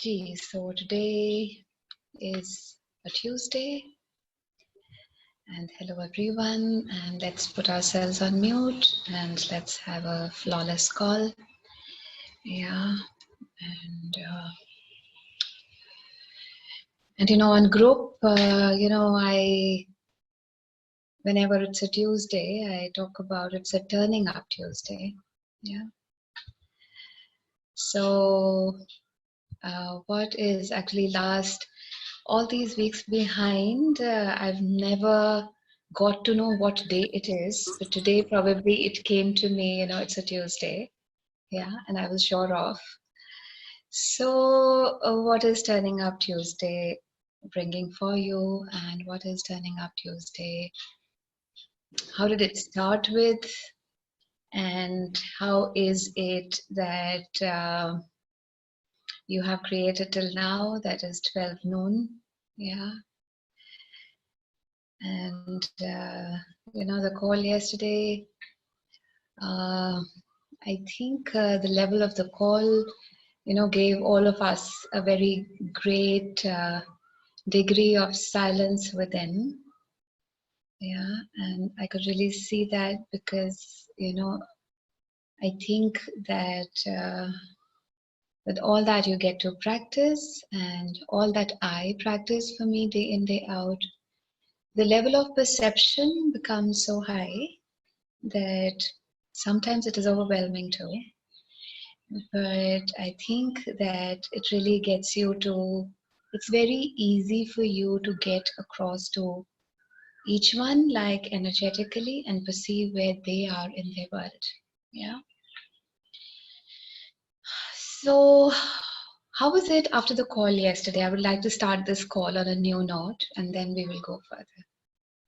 So today is a Tuesday, and hello everyone, and let's put ourselves on mute and let's have a flawless call. Yeah, and on group, I whenever it's a Tuesday, I talk about it's a turning up Tuesday. Yeah. So what is actually last all these weeks behind, I've never got to know what day it is, but today probably it came to me, it's a Tuesday. Yeah, and I was sure of. So, what is Turning Up Tuesday bringing for you, and what is Turning Up Tuesday? How did it start with, and how is it that you have created till now? That is 12 noon. Yeah. And the call yesterday, I think the level of the call, gave all of us a very great degree of silence within. Yeah, and I could really see that because, I think that with all that you get to practice and all that I practice for me day in, day out, the level of perception becomes so high that sometimes it is overwhelming too. But I think that it really gets you to, it's very easy for you to get across to each one, like energetically, and perceive where they are in their world. Yeah. So, how was it after the call yesterday? I would like to start this call on a new note and then we will go further.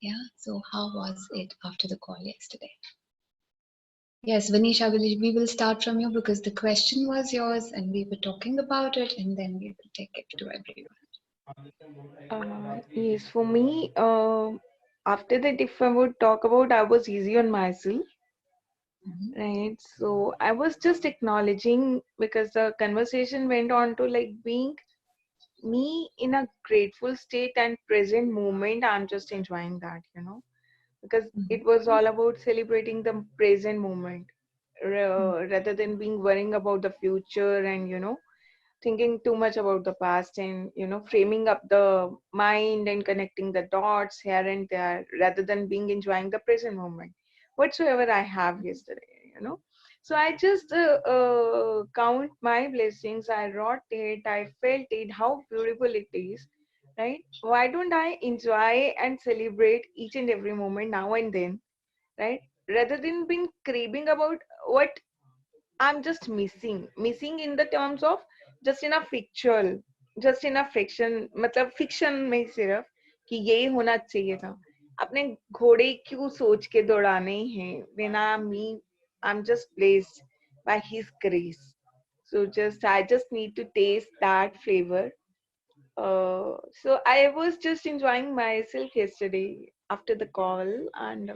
Yeah. So, how was it after the call yesterday? Yes, Vanisha, we will start from you because the question was yours and we were talking about it and then we will take it to everyone. Yes, for me, after that, if I would talk about, I was easy on myself, right? So I was just acknowledging because the conversation went on to like being me in a grateful state and present moment. I'm just enjoying that, because it was all about celebrating the present moment rather than being worrying about the future and, thinking too much about the past and framing up the mind and connecting the dots here and there rather than being enjoying the present moment whatsoever I have yesterday. So I just count my blessings. I wrote it, I felt it, how beautiful it is, right? Why don't I enjoy and celebrate each and every moment now and then, right? Rather than being craving about what I'm just missing in the terms of just in a fictional, just in a fiction, मतलब fiction में सिर्फ कि ये होना चाहिए था. अपने घोड़े क्यों सोच के दौड़ाने हैं? When I'm just blessed by His grace. So I just need to taste that flavor. So I was just enjoying myself yesterday after the call and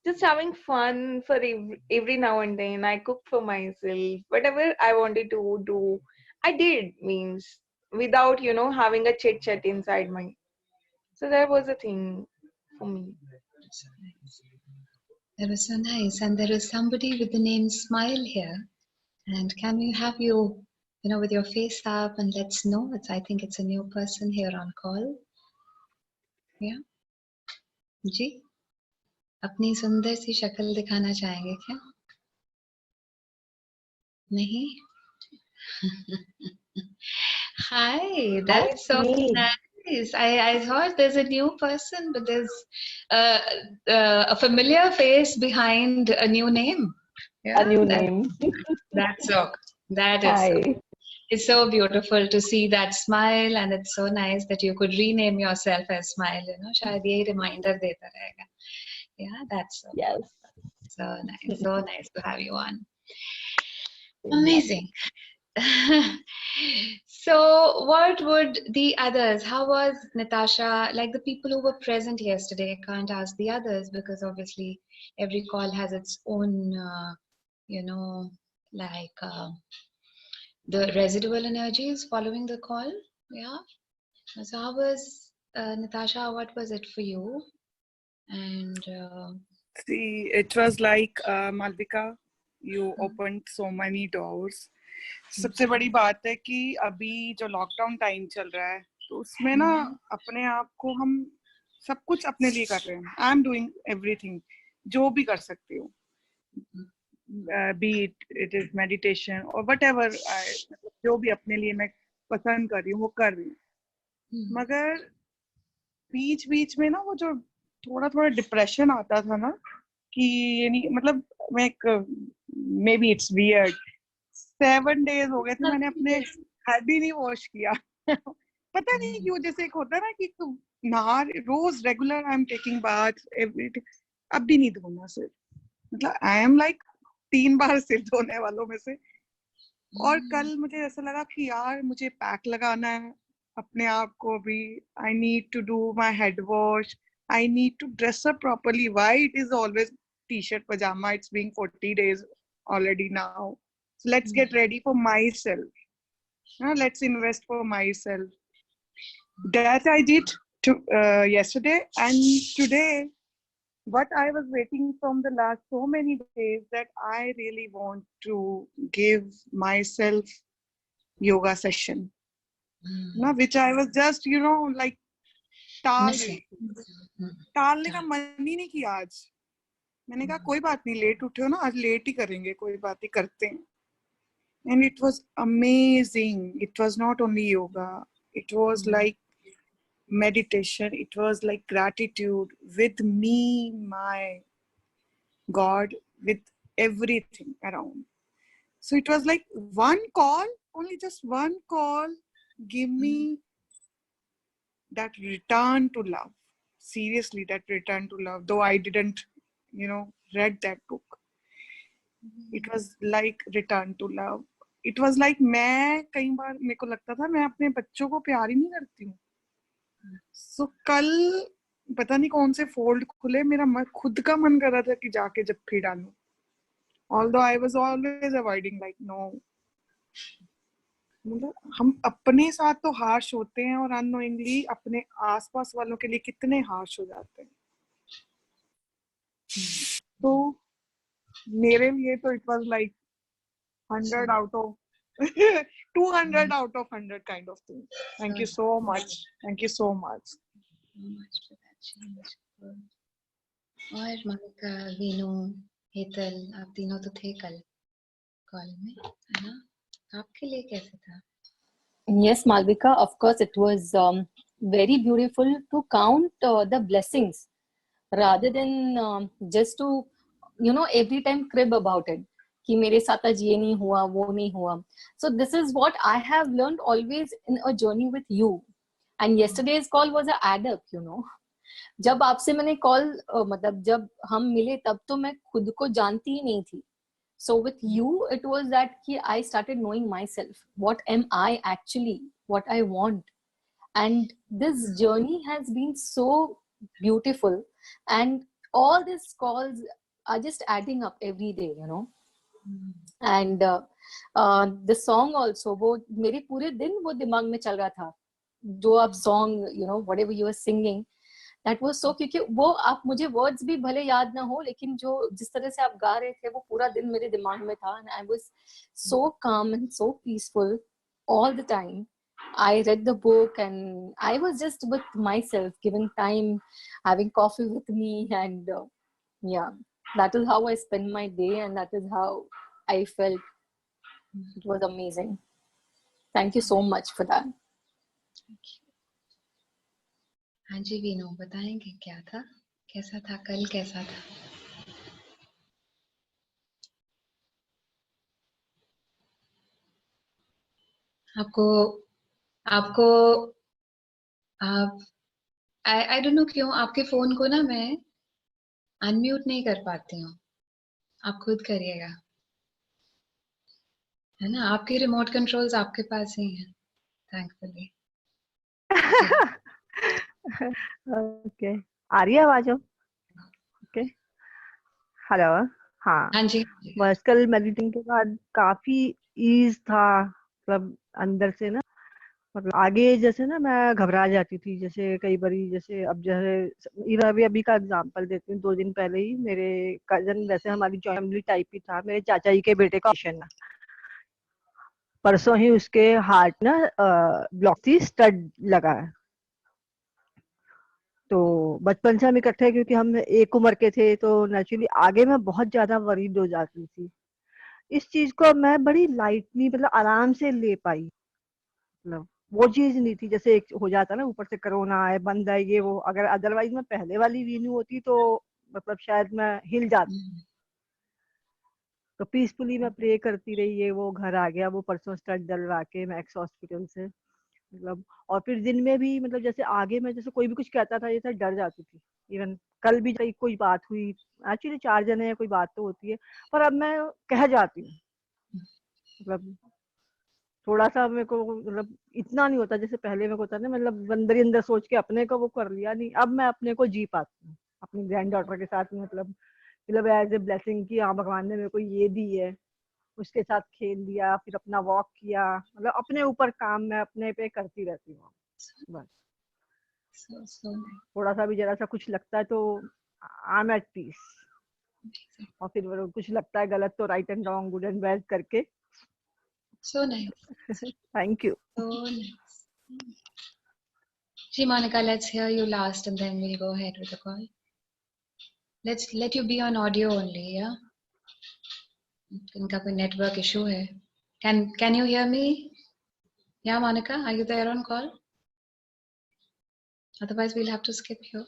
just having fun for every now and then. I cooked for myself, whatever I wanted to do, I did, means without, having a chit chat inside my. So that was a thing for me. So nice. That was so nice. And there is somebody with the name Smile here. And can we have you, with your face up and let's know? I think it's a new person here on call. Yeah. जी अपनी सुंदर सी शक्ल दिखाना चाहेंगे क्या? नहीं? Hi, that's so nice. I thought there's a new person, but there's a familiar face behind a new name. Yeah, A new name. that's so. That is so. Hi. It's so beautiful to see that smile, and it's so nice that you could rename yourself as Smile. शायद ये reminder देता रहेगा. Yeah, that's so Yes. so nice. So nice to have you on. Amazing. So, what would the others? How was Natasha? Like the people who were present yesterday, I can't ask the others because obviously every call has its own, you know, like the residual energies following the call. Yeah. So how was Natasha? What was it for you? And See, it was like Malvika, you opened so many doors. सबसे बड़ी बात है कि अभी जो lockdown time चल रहा है तो उसमें ना अपने आप को हम सब कुछ अपने लिए कर रहे हैं. आई एम डूइंग एवरीथिंग जो भी कर सकती हूँ, बी इट इज मेडिटेशन और वट एवर, जो भी अपने लिए मैं पसंद कर रही हूँ वो कर रही हूँ. मगर बीच बीच में ना वो जो थोड़ा थोड़ा डिप्रेशन आता था ना कि ये नहीं, मतलब मैं एक, may be it's weird, 7 days हो गए थे मैंने अपने हेड ही नहीं वॉश किया. पता नहीं क्यों, जैसे एक होता है ना कि नहार रोज regular I am taking bath everything, अब भी नहीं धोना सिर. मतलब आई एम लाइक 3 बार सिर धोने वालों में से. और कल मुझे ऐसा लगा कि यार मुझे पैक लगाना है अपने आप को भी. I need to do my head wash, I need to dress up properly. Why it is always T-shirt pyjama? It's being 40 days already now. So let's get ready for myself. Let's invest for myself. That I did yesterday, and today what I was waiting from the last so many days, that I really want to give myself yoga session, which I was just like टालने का मन ही नहीं किया आज. मैंने कहा कोई बात नहीं, लेट उठे हो ना, आज लेट ही करेंगे, कोई बात नहीं, करते हैं. And it was amazing. It was not only yoga, it was like meditation, it was like gratitude with me, my God, with everything around. So it was like one call, only just one call, give me that return to love. Seriously, that return to love. Though I didn't, read that book. It was like return to love. It was like मैं कई बार मेरे को लगता था मैं अपने बच्चों को प्यार ही नहीं करती हूँ. So कल पता नहीं कौन से फोल्ड खुले, मेरा खुद का मन कर रहा था कि जाके जप्फी डालूं. Although I was always avoiding, like no. मतलब हम अपने साथ तो हार्श होते हैं और अननोइंगली अपने आसपास वालों के लिए कितने हार्श हो जाते हैं. तो मेरे लिए तो it was like 100 out of 200 out of 100 kind of thing. Thank you so much. Thank you so much. और मालिका, वीनू, हेतल, आप तीनों तो थे कल कॉल में, है ना? आपके लिए कैसे था? Yes, Malvika, of course, it was very beautiful to count the blessings rather than just to, every time crib about it. कि मेरे साथ आज ये नहीं हुआ, वो नहीं हुआ. So this is what I have learned always in a journey with you. And yesterday's call was a add up, जब आपसे मैंने कॉल मतलब जब हम मिले तब तो मैं खुद को जानती ही नहीं थी. So with you, it was that I started knowing myself. What am I actually? What I want? And this journey has been so beautiful. And all these calls are just adding up every day, And the song also, वो मेरे पूरे दिन वो दिमाग में चल रहा था. जो आप song, whatever you were singing, that was so, क्योंकि वो आप मुझे words भी भले याद ना हो, लेकिन जो जिस तरह से आप गा रहे थे वो पूरा दिन मेरे दिमाग में था. And I was so calm and so peaceful all the time. I read the book and I was just with myself, giving time, having coffee with me, and yeah, that is how I spent my day, and that is how I felt. It was amazing. Thank you so much for that. हाँ जी वीनू, बताएंगे क्या था, कैसा था कल, कैसा था? आपको आप आई डोंट नो क्यों आपके फोन को ना मैं अनम्यूट नहीं कर पाती हूँ. आप खुद करिएगा, है ना? आपके रिमोट कंट्रोल्स आपके पास ही हैं, थैंकफुली. ओके, आ रही है आवाज? Okay, hello. हाँ हाँ जी. बस कल मेडिटेशन के बाद काफी ईज था, मतलब अंदर से ना, मतलब आगे जैसे ना मैं घबरा जाती थी, जैसे कई बारी, जैसे अब जैसे अभी का एग्जांपल देती हूँ। 2 दिन पहले ही मेरे कजन, वैसे हमारी जॉइंट फैमिली टाइप ही था, मेरे चाचा जी के बेटे का ऑपरेशन है। परसों ही उसके हार्ट ना ब्लॉक थी, स्टड लगा है। तो बचपन से हम इकट्ठे हैं, क्योंकि हम एक उम्र के थे, तो नेचुरली आगे मैं बहुत ज्यादा वरीड हो जाती थी। इस चीज को मैं बड़ी लाइटली, मतलब आराम से ले पाई। मतलब वो चीज नहीं थी जैसे एक हो जाता ना, ऊपर से कोरोना है, बंद है, ये वो। अगर अदरवाइज मैं पहले वाली वीनू होती तो मतलब शायद मैं हिल जाती। तो पीसफुली मैं प्रे करती रही, ये वो घर आ गया। वो परसों स्टड डलवा के मैं एक्स हॉस्पिटल से, मतलब। और फिर दिन में भी, मतलब जैसे आगे मैं, जैसे कोई भी कुछ कहता था, जैसे डर जाती थी। इवन कल भी कोई बात हुई, एक्चुअली 4 जने हैं, कोई बात तो होती है, पर अब मैं कह जाती हूँ। मतलब थोड़ा सा मेरे को, मतलब इतना नहीं होता जैसे पहले मेरे को होता ना, मतलब अंदर ही अंदर सोच के अपने को वो कर लिया। नहीं, अब मैं अपने को जी पाती हूँ अपनी ग्रैंड डॉटर के साथ। मतलब एज ए ब्लेसिंग की, हाँ भगवान ने मेरे को ये दी है। उसके साथ खेल लिया, फिर अपना वॉक किया, मतलब अपने ऊपर काम मैं अपने पे करती रहती हूँ बस। So nice. थोड़ा सा भी जरा सा कुछ लगता है तो आई एम एट पीस। और फिर वो कुछ लगता है गलत तो right and wrong, good and bad करके। So nice. Thank you. So nice. Gee, Monica, let's hear you last and then we'll go ahead with the call. Let's let you be on audio only, yeah? इनका कोई network issue है. Can you hear me? Yeah, Monica, are you there on call? Otherwise, we'll have to skip you.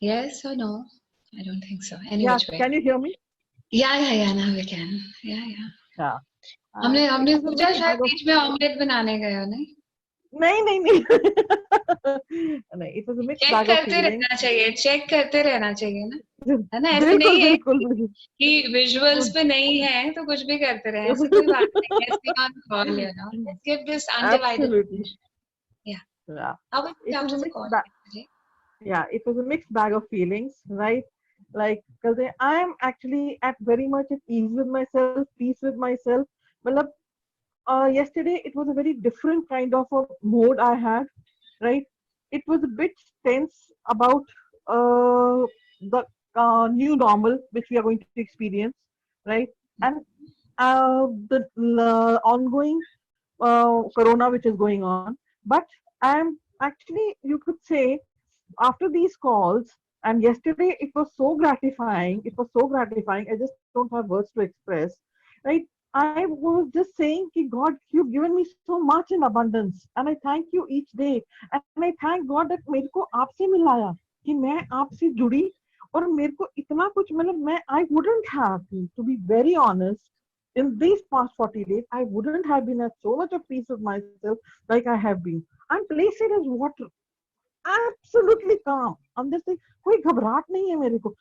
Yes or no? I don't think so. Any या which way. Can you hear me? Yeah. Now we can. Yeah. हाँ, हमने it was अ सोचा mix शायद bag of, बीच में omelette बनाने गए हो, नहीं? नहीं नहीं, it was a mix check bag off करते फीलिंग्स। रहना चाहिए, चेक करते रहना चाहिए ना, है ना? ऐसे बिल्कुल नहीं है बिल्कुल बिल्कुल। कि विजुअल्स पे नहीं है तो कुछ भी करते रहे, ऐसी कोई बात नहीं है। Let's be on call, you know. Let's give this undivided Absolutely. attention. Yeah. Yeah. How was it It was after a the mixed call bag. yesterday? Yeah, it was a mixed bag of feelings, right? Like, because I am actually at very much at ease with myself, peace with myself. Well, yesterday it was a very different kind of a mode I had, right? It was a bit tense about the new normal which we are going to experience, right? And the ongoing corona which is going on. But I'm actually, you could say, after these calls, and yesterday it was so gratifying. It was so gratifying. I just don't have words to express, right? I was just saying, कि God, you've given me so much in abundance, and I thank you each day. And I thank God that मेरे को आपसे मिलाया, कि मैं आपसे जुड़ी, और मेरे को इतना कुछ, मतलब मैं, I wouldn't have been, to be very honest, in these past 40 days, I wouldn't have been at so much of peace with myself like I have been. I'm placid as water, absolutely calm. I'm just like, कोई घबराहट नहीं है मेरे को.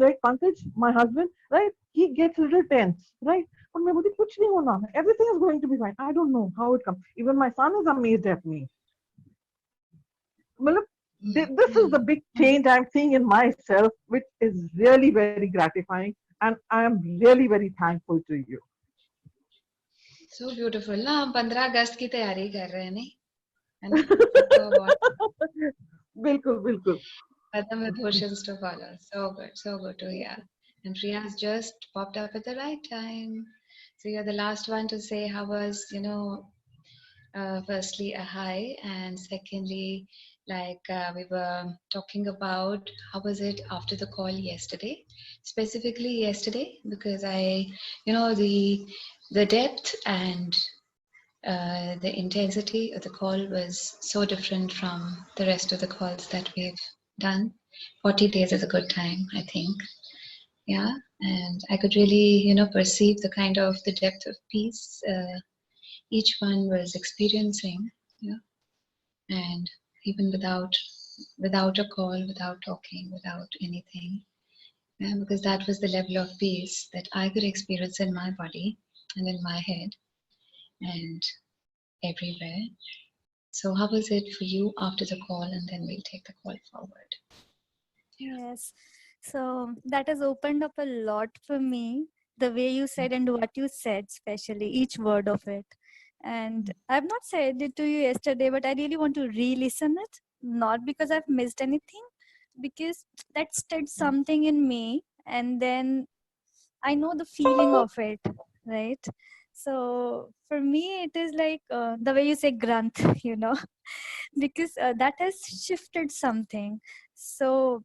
Like Pankaj, my husband, right? He gets a little tense, right? But मैं बोलती कुछ नहीं होना, everything is going to be fine. I don't know how it comes. Even my son is amazed at me. मतलब, this is the big change I'm seeing in myself, which is really very gratifying, and I am really very thankful to you. So beautiful ना, हम 15 अगस्त की तैयारी कर रहे हैं, नहीं? है ना? तो बहुत बिल्कुल बिल्कुल. Other emotions to follow. So good to hear. And Priya has just popped up at the right time. So you're the last one to say how was, firstly a hi, and secondly, we were talking about how was it after the call yesterday, specifically yesterday, because the depth and the intensity of the call was so different from the rest of the calls that we've done. 40 days is a good time, I think. Yeah. And I could really, perceive the kind of the depth of peace each one was experiencing. Yeah. And even without a call, without talking, without anything. Yeah, because that was the level of peace that I could experience in my body and in my head and everywhere. So how was it for you after the call, and then we'll take the call forward. Yes. So that has opened up a lot for me, the way you said and what you said, especially each word of it. And I've not said it to you yesterday, but I really want to re-listen it, not because I've missed anything, because that stirred something in me, and then I know the feeling of it, right? So for me, it is like the way you say grunt, because that has shifted something. So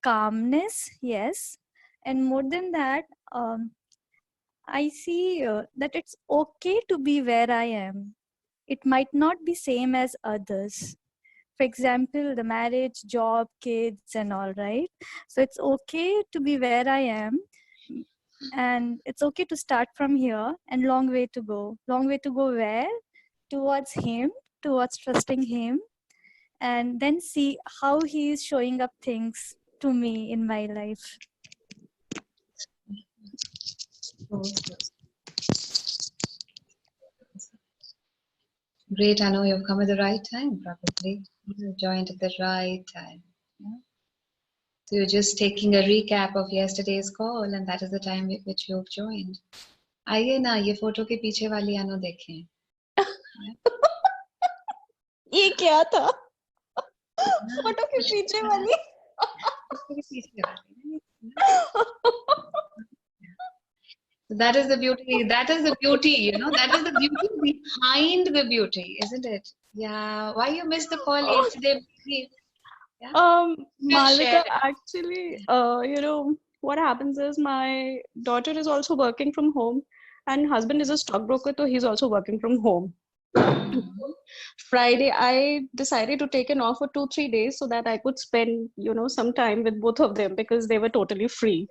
calmness, yes, and more than that, I see that it's okay to be where I am. It might not be same as others. For example, the marriage, job, kids, and all, right? So it's okay to be where I am, and it's okay to start from here, and long way to go. Long way to go where? Towards him, towards trusting him, and then see how he is showing up things to me in my life. Great, I know you've come at the right time, probably. You joined at the right time. Yeah? So you're just taking a recap of yesterday's call, and that is the time at which you've joined. आइए ना ये photo के पीछे वाली अनु देखें. ये क्या था? फोटो के पीछे वाली? फोटो के पीछे वाली. That is the beauty. That is the beauty. That is the beauty behind the beauty, isn't it? Yeah. Why you missed the call yesterday? Yeah. Malvika, actually, what happens is my daughter is also working from home, and husband is a stockbroker, so he's also working from home. Friday, I decided to take an off for 2-3 days so that I could spend, some time with both of them because they were totally free.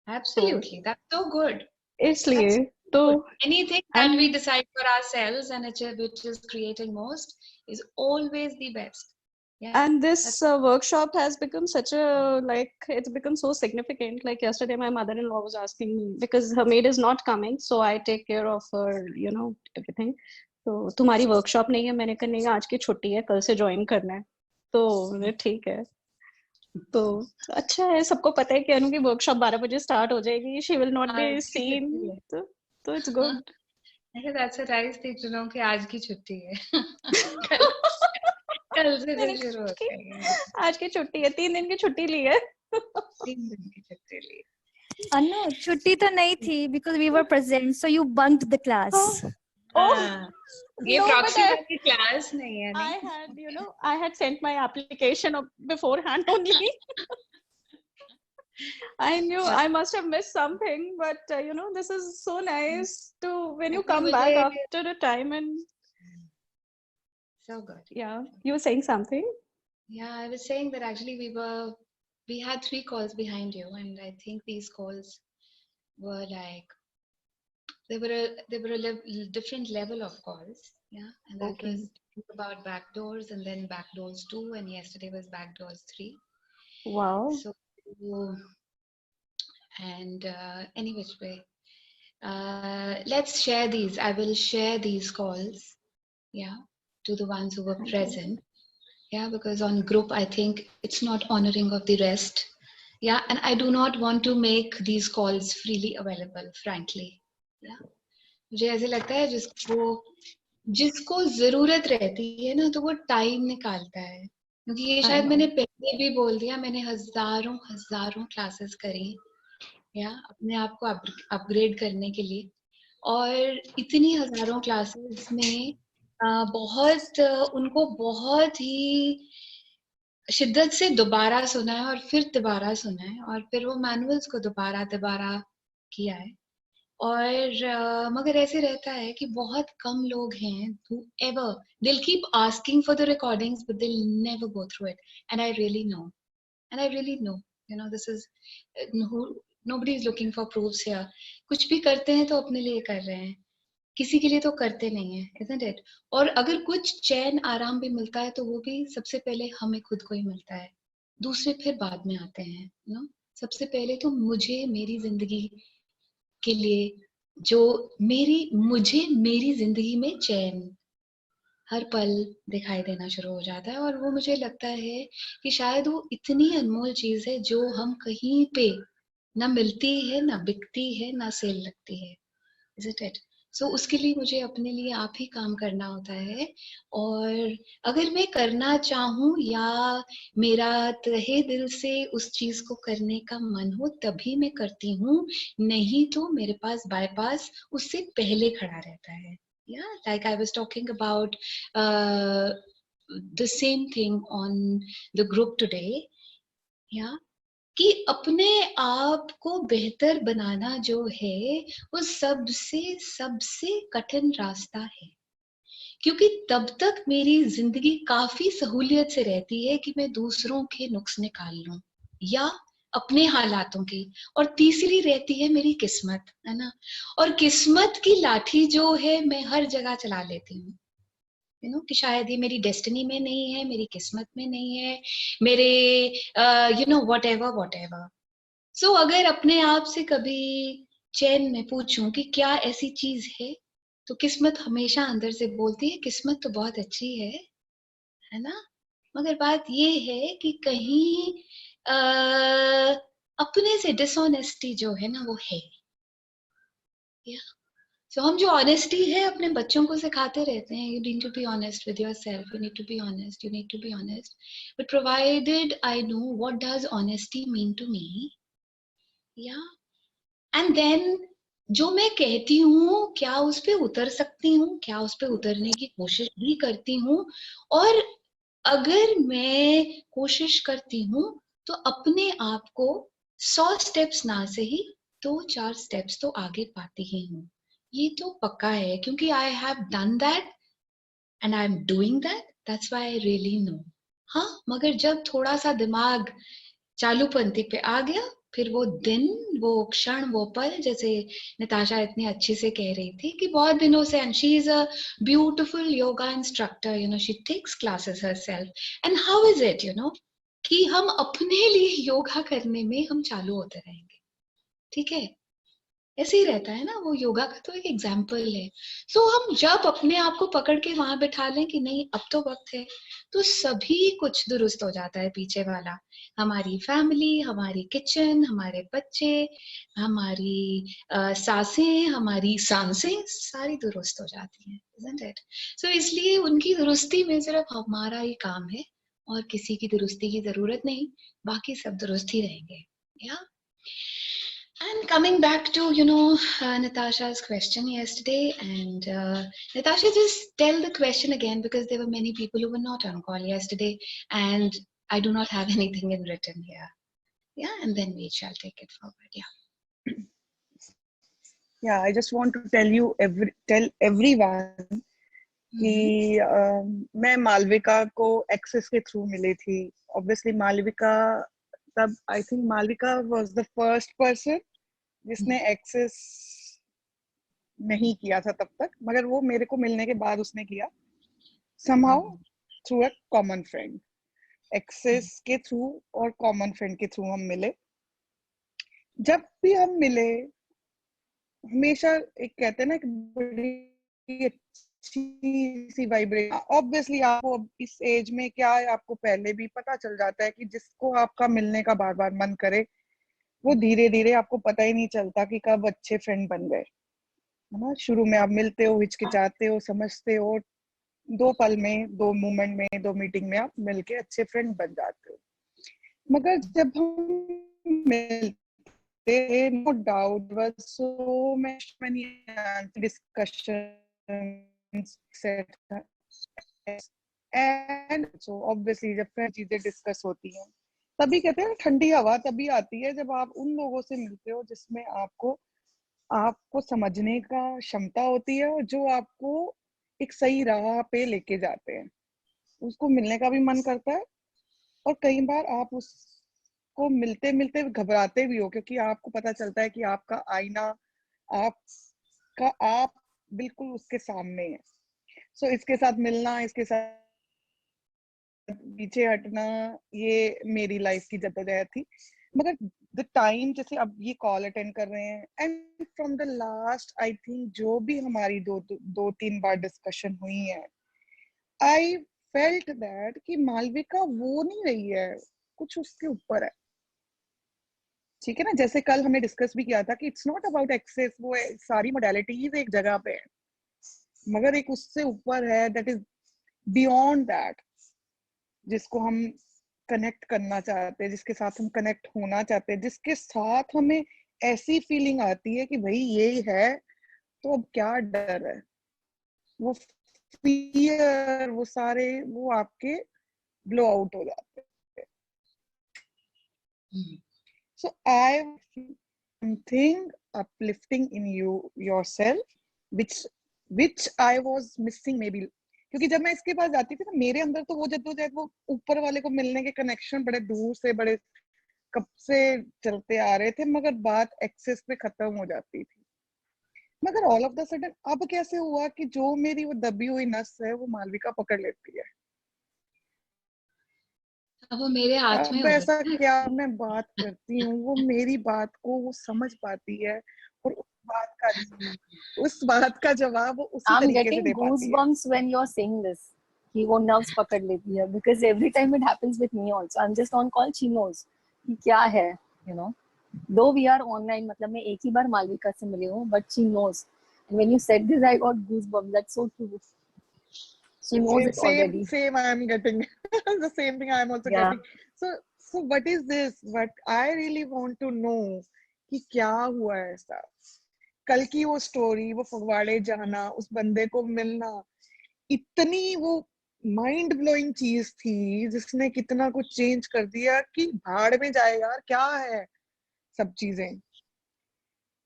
Absolutely, that's so good. इसलिए तो anything that we decide for ourselves and which is creating most is always the best. Yeah. And this workshop has become such a, it's become so significant. Like yesterday, my mother-in-law was asking me, because her maid is not coming, so I take care of her, everything. तो तुम्हारी workshop नहीं है, मैंने कहा नहीं आज की छुट्टी है, कल से ज्वाइन करना है. तो ठीक है. तो अच्छा है, सबको पता है कि अनु की वर्कशॉप 12 बजे स्टार्ट हो जाएगी. She will not be seen. तो it's good. That's a nice thing to know कि आज की छुट्टी है. कल से दिन शुरू होता है. आज की छुट्टी है, 3 दिन की छुट्टी ली है. 3 दिन की छुट्टी ली. अनु छुट्टी तो नहीं थी because we were present, so you bunked the class. ये proxy वाली class नहीं है. I had sent my application beforehand only. I knew I must have missed something, but this is so nice to when you come back after a time and. So good. Yeah, you were saying something. Yeah, I was saying that actually we had 3 calls behind you, and I think these calls were like they were a different level of calls. Yeah, and that was about backdoors, and then backdoors 2, and yesterday was backdoors 3. Wow. So and any which way, let's share these. I will share these calls. Yeah, to the ones who were present. Yeah, because on group I think it's not honoring of the rest. Yeah, and I do not want to make these calls freely available, frankly. Yeah, मुझे ऐसे लगता है जिसको जरूरत रहती है ना, तो वो टाइम निकालता है. क्योंकि ये शायद मैंने पहले भी बोल दिया, मैंने हजारों क्लासेस करी, या अपने आप को अपग्रेड करने के लिए, और इतनी हजारों क्लासेस में उनको बहुत ही शिद्दत से दोबारा सुना है, और फिर दोबारा सुना है, और फिर वो मैनुअल्स को दोबारा किया है. और मगर ऐसे रहता है कि बहुत कम लोग हैं whoever they'll keep asking for the recordings but they'll never go through it, and I really know this is nobody is looking for proofs here. कुछ भी करते हैं तो अपने लिए कर रहे हैं, किसी के लिए तो करते नहीं है, isn't it? और अगर कुछ चैन आराम भी मिलता है तो वो भी सबसे पहले हमें खुद को ही मिलता है, दूसरे फिर बाद में आते हैं. सबसे पहले तो मुझे मेरी जिंदगी के लिए मुझे मेरी जिंदगी में चैन, हर पल दिखाई देना शुरू हो जाता है। और वो मुझे लगता है कि शायद वो इतनी अनमोल चीज है जो हम कहीं पे ना मिलती है, ना बिकती है, ना सेल लगती है। Isn't it? So उसके लिए मुझे अपने लिए आप ही काम करना होता है। और अगर मैं करना चाहूँ या मेरा तहे दिल से उस चीज को करने का मन हो तभी मैं करती हूँ, नहीं तो मेरे पास बाईपास उससे पहले खड़ा रहता है। Yeah, like I was talking about the same thing on the group today. Yeah, कि अपने आप को बेहतर बनाना जो है वो सबसे सबसे कठिन रास्ता है, क्योंकि तब तक मेरी जिंदगी काफी सहूलियत से रहती है कि मैं दूसरों के नुक्स निकाल लूं या अपने हालातों की, और तीसरी रहती है मेरी किस्मत, है ना। और किस्मत की लाठी जो है मैं हर जगह चला लेती हूँ, कि शायद ये मेरी डेस्टिनी में नहीं है, मेरी किस्मत में नहीं है, मेरे व्हाटएवर। सो अगर अपने आप से कभी चैन में पूछूं कि क्या ऐसी चीज है, तो किस्मत हमेशा अंदर से बोलती है किस्मत तो बहुत अच्छी है ना। मगर बात ये है कि कहीं अपने से डिसऑनेस्टी जो है ना वो है। सो हम जो ऑनेस्टी है अपने बच्चों को सिखाते रहते हैं, you need to be honest with yourself, you need to be honest, you need to be honest, but provided I know what does honesty mean to me, या एंड देन जो मैं कहती हूँ क्या उस पे उतर सकती हूँ, क्या उस पे उतरने की कोशिश भी करती हूँ। और अगर मैं कोशिश करती हूँ तो अपने आप को 100 स्टेप्स ना सही 2-4 स्टेप्स तो आगे पाती ही हूँ। ये तो पक्का है, क्योंकि I have done that and I am doing that, that's why I really know. हाँ, मगर जब थोड़ा सा दिमाग चालूपंथी पे आ गया, फिर वो दिन, वो क्षण, वो पल, जैसे निताशा इतनी अच्छी से कह रही थी कि बहुत दिनों से, and she is a beautiful yoga instructor, she takes classes herself, and how is it कि हम अपने लिए योगा करने में हम चालू होते रहेंगे, ठीक है। ऐसे ही रहता है ना, वो योगा का तो एक एग्जाम्पल है। सो हम जब अपने आप को पकड़ के वहां बैठा लें कि नहीं अब तो वक्त है, तो सभी कुछ दुरुस्त हो जाता है पीछे वाला। हमारी फैमिली, हमारी किचन, हमारे बच्चे, हमारी सासें, हमारी सांसें सारी दुरुस्त हो जाती हैं, isn't it? So इसलिए उनकी दुरुस्ती में सिर्फ हमारा ही काम है और किसी की दुरुस्ती की जरूरत नहीं, बाकी सब दुरुस्त ही रहेंगे। या And coming back to, Natasha's question yesterday, and Natasha, just tell the question again, because there were many people who were not on call yesterday, and I do not have anything in written here. Yeah, and then we shall take it forward. Yeah. Yeah, I just want to tell everyone कि मैं मालविका को access के through मिली थी। Obviously Malvika तब, I think Malvika was the first person जिसने access नहीं किया था तब तक, मगर वो मेरे को मिलने के बाद उसने किया, somehow through a common friend. Access के थ्रू और कॉमन फ्रेंड के थ्रू हम मिले। जब भी हम मिले हमेशा एक कहते हैं ना कि बड़ी अच्छी सी वाइब्रेशन। ऑब्वियसली आपको इस एज में क्या है, आपको पहले भी पता चल जाता है कि जिसको आपका मिलने का बार बार मन करे, वो धीरे धीरे आपको पता ही नहीं चलता कि कब अच्छे फ्रेंड बन गए, है ना। शुरू में आप मिलते हो, हिचकिचाते हो, समझते हो, 2 पल में, 2 मोमेंट में, 2 मीटिंग में आप मिलके अच्छे फ्रेंड बन जाते हो। मगर जब हम मिलते, no doubt was so many discussions etc. and so obviously जब फ्रेंड चीजें डिस्कस होती हैं तभी कहते हैं ठंडी हवा तभी आती है जब आप उन लोगों से मिलते हो जिसमें आपको समझने का क्षमता होती है और जो आपको एक सही राह पे लेके जाते हैं। उसको मिलने का भी मन करता है और कई बार आप उसको मिलते मिलते घबराते भी हो, क्योंकि आपको पता चलता है कि आपका आईना, आप बिल्कुल उसके सामने है। सो इसके साथ मिलना, इसके साथ पीछे हटना, ये मेरी लाइफ की जद्दोजहद थी। मगर द टाइम, जैसे अब ये कॉल अटेंड कर रहे हैं, and from the last I think जो भी हमारी 2-3 बार डिस्कशन हुई है, आई फेल्ट दैट कि मालविका वो नहीं रही है, कुछ उसके ऊपर है, ठीक है ना। जैसे कल हमने डिस्कस भी किया था कि इट्स नॉट अबाउट एक्सेस, वो सारी मोडालिटीज एक जगह पे है, मगर एक उससे ऊपर है, दैट इज बियॉन्ड दैट, जिसको हम कनेक्ट करना चाहते हैं, जिसके साथ हम कनेक्ट होना चाहते हैं, जिसके साथ हमें ऐसी फीलिंग आती है कि भाई ये है तो अब क्या डर है। वो फियर, वो सारे वो आपके ब्लो आउट हो जाते हैं। So I something uplifting in you yourself, which I was missing maybe. क्योंकि जब मैं इसके पास जाती थी ना, मेरे अंदर तो वो जद्दोजहद, वो ऊपर वाले को मिलने के कनेक्शन बड़े दूर से, बड़े कब से चलते आ रहे थे, मगर बात एक्सेस पे खत्म हो जाती थी। मगर ऑल ऑफ द सडन अब कैसे हुआ कि जो मेरी वो दबी हुई नस है वो मालविका पकड़ लेती है। अब वो मेरे हाथ में अब हो ऐसा गया। क्या मैं बात करती हूँ, वो मेरी बात को वो समझ पाती है, और उस बात का जवाब वो उसी I'm तरीके से getting दे पाती है। goosebumps when you're saying this. कि वो nerves पकड़ लेती है, because every time it happens with me also. I'm just on call, she knows कि क्या है, you know. Though we are online, मतलब मैं एक ही बार मालविका से मिली हूँ, but she knows. And when you said this, I got goosebumps. That's so true. She knows it already. Same I am getting the same thing I am also Yeah. getting. So what is this? What I really want to know कि क्या हुआ है ऐसा। कल की वो story, वो फगवाड़े जाना, उस बंदे को मिलना, इतनी वो माइंड ब्लोइंग चीज थी जिसने कितना कुछ चेंज कर दिया कि भाड़ में जाए यार, क्या है सब चीजें।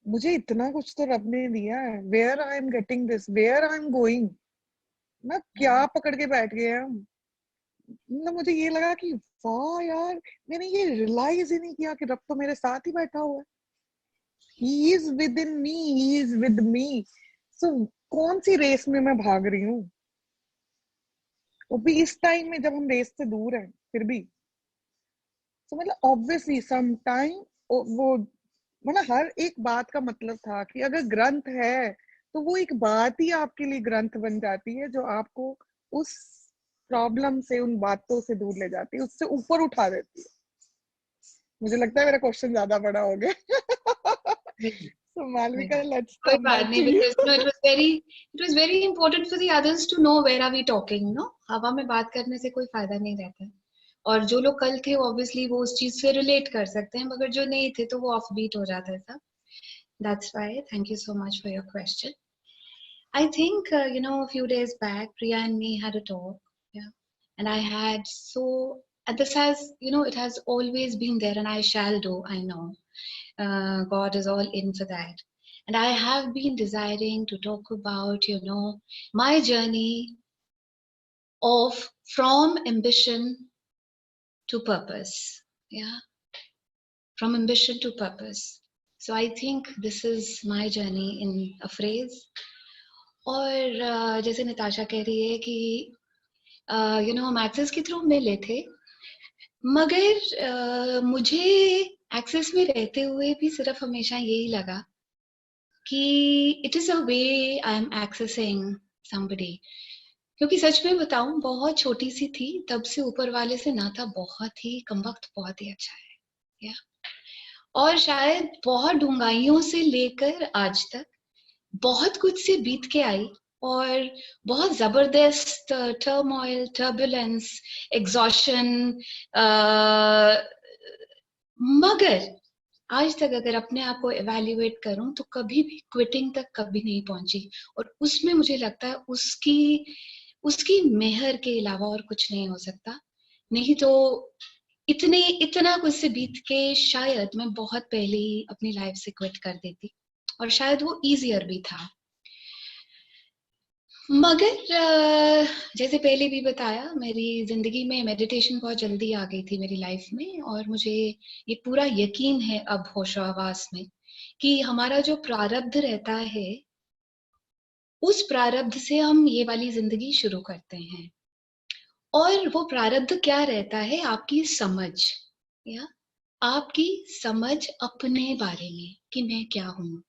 मुझे इतना कुछ तो रब ने दिया है। Where I am getting this, where I am going ना, क्या पकड़ के बैठ गए हम। मतलब मुझे ये लगा कि वाह यार, मैंने ये रियलाइज ही नहीं किया कि रब तो मेरे साथ ही बैठा हुआ है। He is within me, he is with me. So कौन सी रेस में मैं भाग रही हूँ, वो भी इस टाइम में जब हम रेस से दूर हैं फिर भी। तो मतलब ऑब्वियसली सम टाइम वो मतलब हर एक बात का मतलब था कि अगर ग्रंथ है तो वो एक बात ही आपके लिए ग्रंथ बन जाती है, जो आपको उस प्रॉब्लम से, उन बातों से दूर ले जाती है, उससे ऊपर उठा देती है। मुझे लगता है मेरा क्वेश्चन ज्यादा बड़ा हो गया। So Malvika, let's कोई come बात back नहीं, to you. because it was very important for the others to know where are we talking, no? हवा में बात करने से कोई फायदा नहीं रहता है। और जो लोग कल थे ऑब्वियसली वो उस चीज से रिलेट कर सकते हैं, मगर जो नहीं थे तो वो ऑफ बीट हो जाता है सब। That's why thank you so much for your question. I think a few days back Priya and me had a talk, yeah, and I had and this has, it has always been there, and I shall do, I know. God is all in for that. And I have been desiring to talk about, my journey from ambition to purpose. Yeah, from ambition to purpose. So I think this is my journey in a phrase. और जैसे निताशा कह रही है कि हम access के through मिले थे, मगर मुझे एक्सेस में रहते हुए भी सिर्फ हमेशा यही लगा कि it is a way I am accessing somebody. क्योंकि सच में बताऊं, बहुत छोटी सी थी तब से ऊपर वाले से नाता बहुत ही कमबख्त, बहुत ही अच्छा है, या और शायद बहुत ढूंढाइयों से लेकर आज तक बहुत कुछ से बीत के आई, और बहुत जबरदस्त टर्मोइल, टर्बुलेंस, एग्जॉशन, मगर आज तक अगर अपने आप को एवेल्युएट करूं तो कभी भी क्विटिंग तक कभी नहीं पहुंची। और उसमें मुझे लगता है उसकी मेहर के अलावा और कुछ नहीं हो सकता। नहीं तो इतना कुछ से बीत के शायद मैं बहुत पहले ही अपनी लाइफ से क्विट कर देती, और शायद वो इजियर भी था। मगर जैसे पहले भी बताया, मेरी जिंदगी में मेडिटेशन बहुत जल्दी आ गई थी मेरी लाइफ में, और मुझे ये पूरा यकीन है अब होशोहवास में कि हमारा जो प्रारब्ध रहता है, उस प्रारब्ध से हम ये वाली जिंदगी शुरू करते हैं। और वो प्रारब्ध क्या रहता है? आपकी समझ, या आपकी समझ अपने बारे में कि मैं क्या हूं,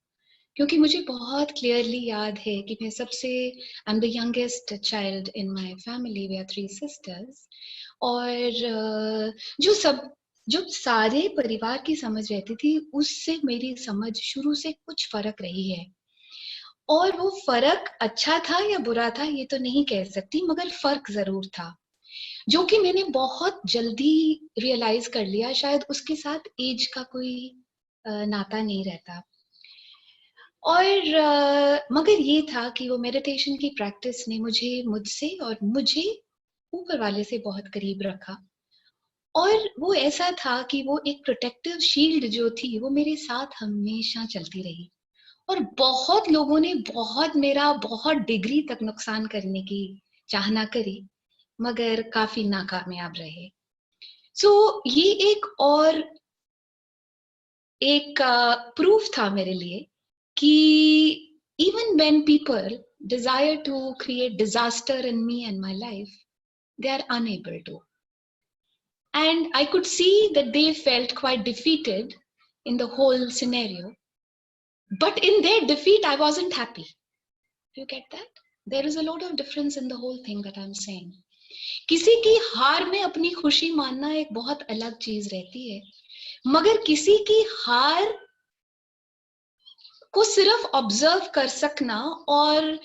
क्योंकि मुझे बहुत क्लियरली याद है कि मैं सबसे, I am the youngest child in my family, we are 3 sisters, और जो सारे परिवार की समझ रहती थी उससे मेरी समझ शुरू से कुछ फर्क रही है। और वो फर्क अच्छा था या बुरा था ये तो नहीं कह सकती, मगर फर्क जरूर था, जो कि मैंने बहुत जल्दी रियलाइज कर लिया। शायद उसके साथ एज का कोई नाता नहीं रहता। और मगर ये था कि वो मेडिटेशन की प्रैक्टिस ने मुझे ऊपर वाले से बहुत करीब रखा। और वो ऐसा था कि वो एक प्रोटेक्टिव शील्ड जो थी वो मेरे साथ हमेशा चलती रही। और बहुत लोगों ने मेरा बहुत डिग्री तक नुकसान करने की चाहना करी, मगर काफी नाकामयाब रहे। सो ये एक प्रूफ था मेरे लिए कि even when people desire to create disaster in me and my life, they are unable to. And I could see that they felt quite defeated in the whole scenario. But in their defeat, I wasn't happy. You get that? There is a lot of difference in the whole thing that I'm saying. किसी की हार में अपनी खुशी मानना एक बहुत अलग चीज रहती है, मगर किसी की हार को सिर्फ ऑब्जर्व कर सकना और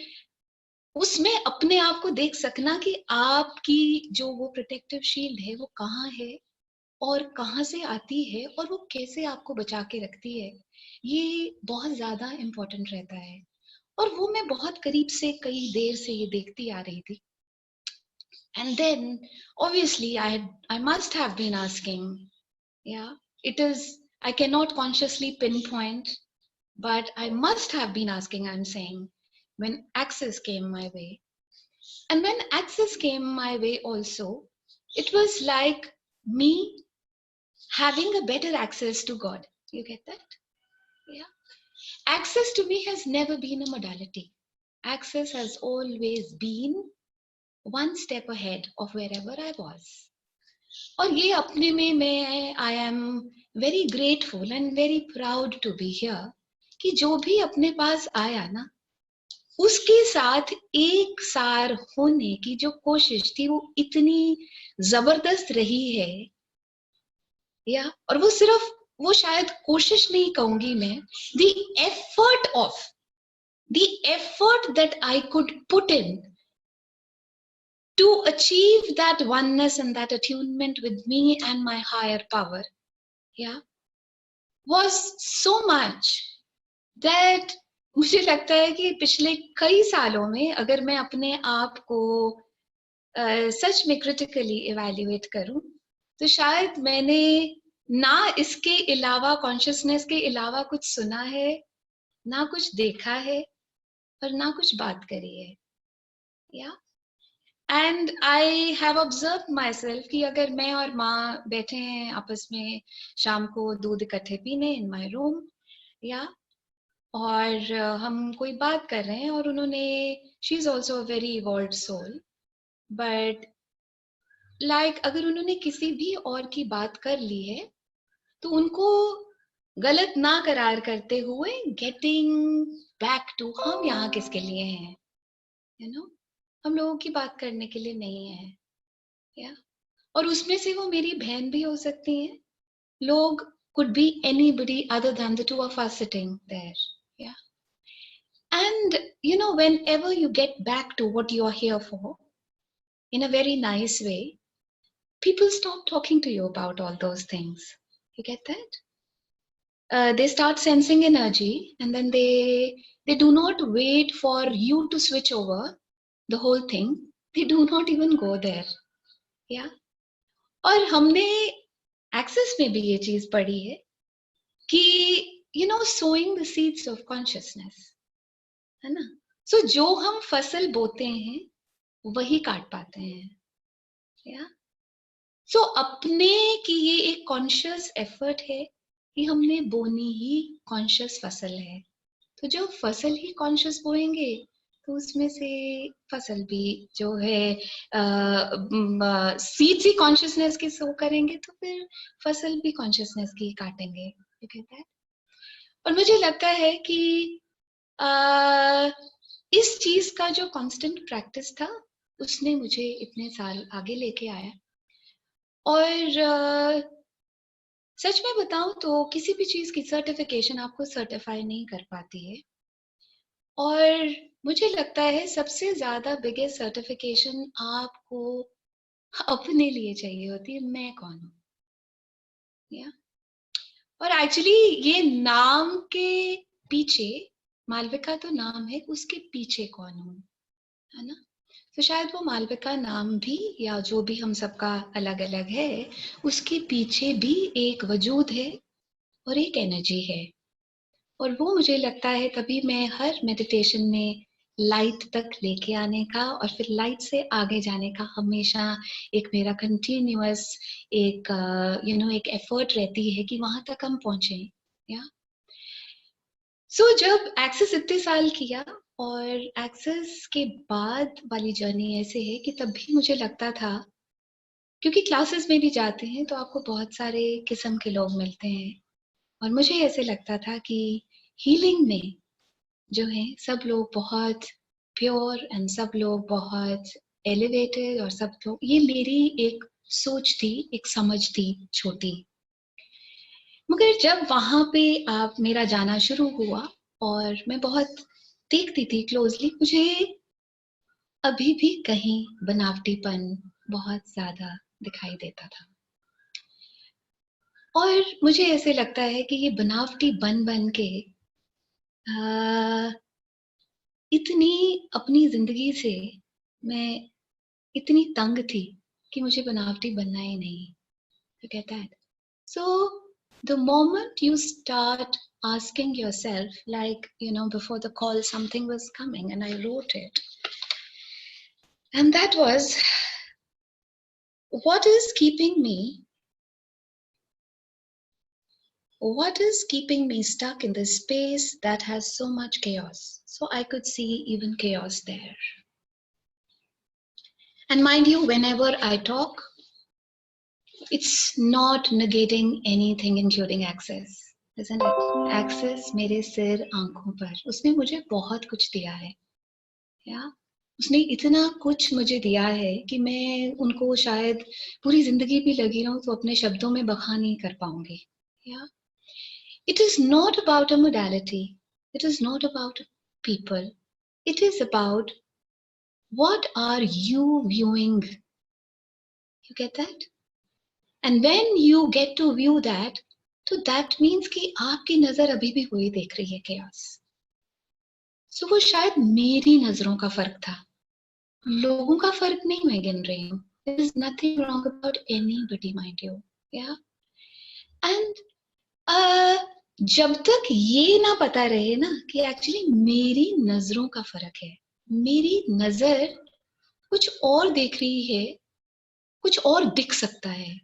उसमें अपने आप को देख सकना कि आपकी जो वो प्रोटेक्टिव शील्ड है वो कहाँ है और कहाँ से आती है और वो कैसे आपको बचा के रखती है, ये बहुत ज्यादा इम्पोर्टेंट रहता है। और वो मैं बहुत करीब से कई देर से ये देखती आ रही थी। And then obviously I must have been asking, yeah, it is, I cannot consciously pinpoint, but I must have been asking, I'm saying, when access came my way. And when access came my way also, it was like me having a better access to God. You get that? Yeah. Access to me has never been a modality. Access has always been one step ahead of wherever I was. और ये अपने में मैं I am very grateful and very proud to be here कि जो भी अपने पास आया ना, उसके साथ एक सार होने की जो कोशिश थी वो इतनी जबरदस्त रही है, या और वो शायद कोशिश नहीं कहूंगी मैं, the effort that I could put in to achieve that oneness and that attunement with me and my higher power, yeah, was so much that मुझे लगता है कि पिछले कई सालों में अगर मैं अपने आप को सच में क्रिटिकली इवैल्यूएट करूं तो शायद मैंने ना इसके अलावा, कॉन्शियसनेस के अलावा कुछ सुना है, ना कुछ देखा है और ना कुछ बात करी है, या and I have observe my self कि अगर मैं और माँ बैठे हैं आपस में शाम को दूध इकट्ठे पीने इन माई रूम, या और हम कोई बात कर रहे हैं और उन्होंने, she is also a very evolved soul, but like अगर उन्होंने किसी भी और की बात कर ली है तो उनको गलत ना करार करते हुए गेटिंग बैक टू हम यहाँ किसके लिए हैं, यू नो, हम लोगों की बात करने के लिए नहीं है, या और उसमें से वो मेरी बहन भी हो सकती हैं, लोग could be anybody other than the two of us sitting there, yeah. And you know, whenever you get back to what you are here for in a very nice way, people stop talking to you about all those things. You get that? They start sensing energy, and then they do not wait for you to switch over the whole thing. They do not even go there, yeah. और हमने access में भी ये चीज पढ़ी है कि you know, sowing the seeds of consciousness, है ना? So जो हम फसल बोते हैं वही काट पाते हैं, या सो अपने की ये एक कॉन्शियस एफर्ट है कि हमने बोनी ही कॉन्शियस फसल है, तो जो फसल ही कॉन्शियस बोएंगे तो उसमें से फसल भी जो है सीड्स ही कॉन्शियसनेस की सो करेंगे तो फिर फसल भी कॉन्शियसनेस की काटेंगे, और मुझे लगता है कि इस चीज का जो कांस्टेंट प्रैक्टिस था उसने मुझे इतने साल आगे लेके आया। और सच में बताऊं तो किसी भी चीज की सर्टिफिकेशन आपको सर्टिफाई नहीं कर पाती है। और मुझे लगता है सबसे ज्यादा बिगेस्ट सर्टिफिकेशन आपको अपने लिए चाहिए होती है, मैं कौन हूं। या और एक्चुअली ये नाम के पीछे, मालविका तो नाम है, उसके पीछे कौन हूं, है ना। तो शायद वो मालविका नाम भी या जो भी हम सबका अलग अलग है, उसके पीछे भी एक वजूद है और एक एनर्जी है। और वो मुझे लगता है तभी मैं हर मेडिटेशन में लाइट तक लेके आने का और फिर लाइट से आगे जाने का हमेशा एक मेरा कंटिन्यूअस एक एक एफर्ट रहती है कि वहां तक हम पहुंचे। या सो जब एक्सेस इतने साल किया और एक्सेस के बाद वाली जर्नी ऐसे है कि तब भी मुझे लगता था, क्योंकि क्लासेस में भी जाते हैं तो आपको बहुत सारे किस्म के लोग मिलते हैं और मुझे ऐसे लगता था कि हीलिंग में जो है सब लोग बहुत प्योर एंड सब लोग बहुत एलिवेटेड और सब लोग, ये मेरी एक सोच थी, एक समझ थी छोटी। मगर जब वहां पे आप मेरा जाना शुरू हुआ और मैं बहुत देखती थी क्लोजली, मुझे अभी भी कहीं बनावटीपन बहुत ज्यादा दिखाई देता था। और मुझे ऐसे लगता है कि ये बनावटी बन बन के इतनी अपनी जिंदगी से मैं इतनी तंग थी कि मुझे बनावटी बनना ही नहीं। You get that? So the moment you start asking yourself, like, before the call something was coming and I wrote it, and that was, what is keeping me stuck in this space that has so much chaos? So I could see even chaos there. And mind you, whenever I talk, it's not negating anything including access, isn't it? Access मेरे सिर आंखों पर, उसने मुझे बहुत कुछ दिया है। या उसने इतना कुछ मुझे दिया है कि मैं उनको शायद पूरी जिंदगी भी लगी रहूं तो अपने शब्दों में बखान नहीं कर पाऊंगी। या it is not about a modality, it is not about people, it is about what are you viewing. You get that? And when you get to view that, तो that means कि आपकी नजर अभी भी वही देख रही है chaos. So वो शायद मेरी नजरों का फर्क था, लोगों का फर्क नहीं मैं गिन रही हूँ. There is nothing wrong about anybody, mind you. Yeah. And जब तक ये ना पता रहे ना कि एक्चुअली मेरी नजरों का फर्क है, मेरी नजर कुछ और देख रही है, कुछ और दिख सकता है,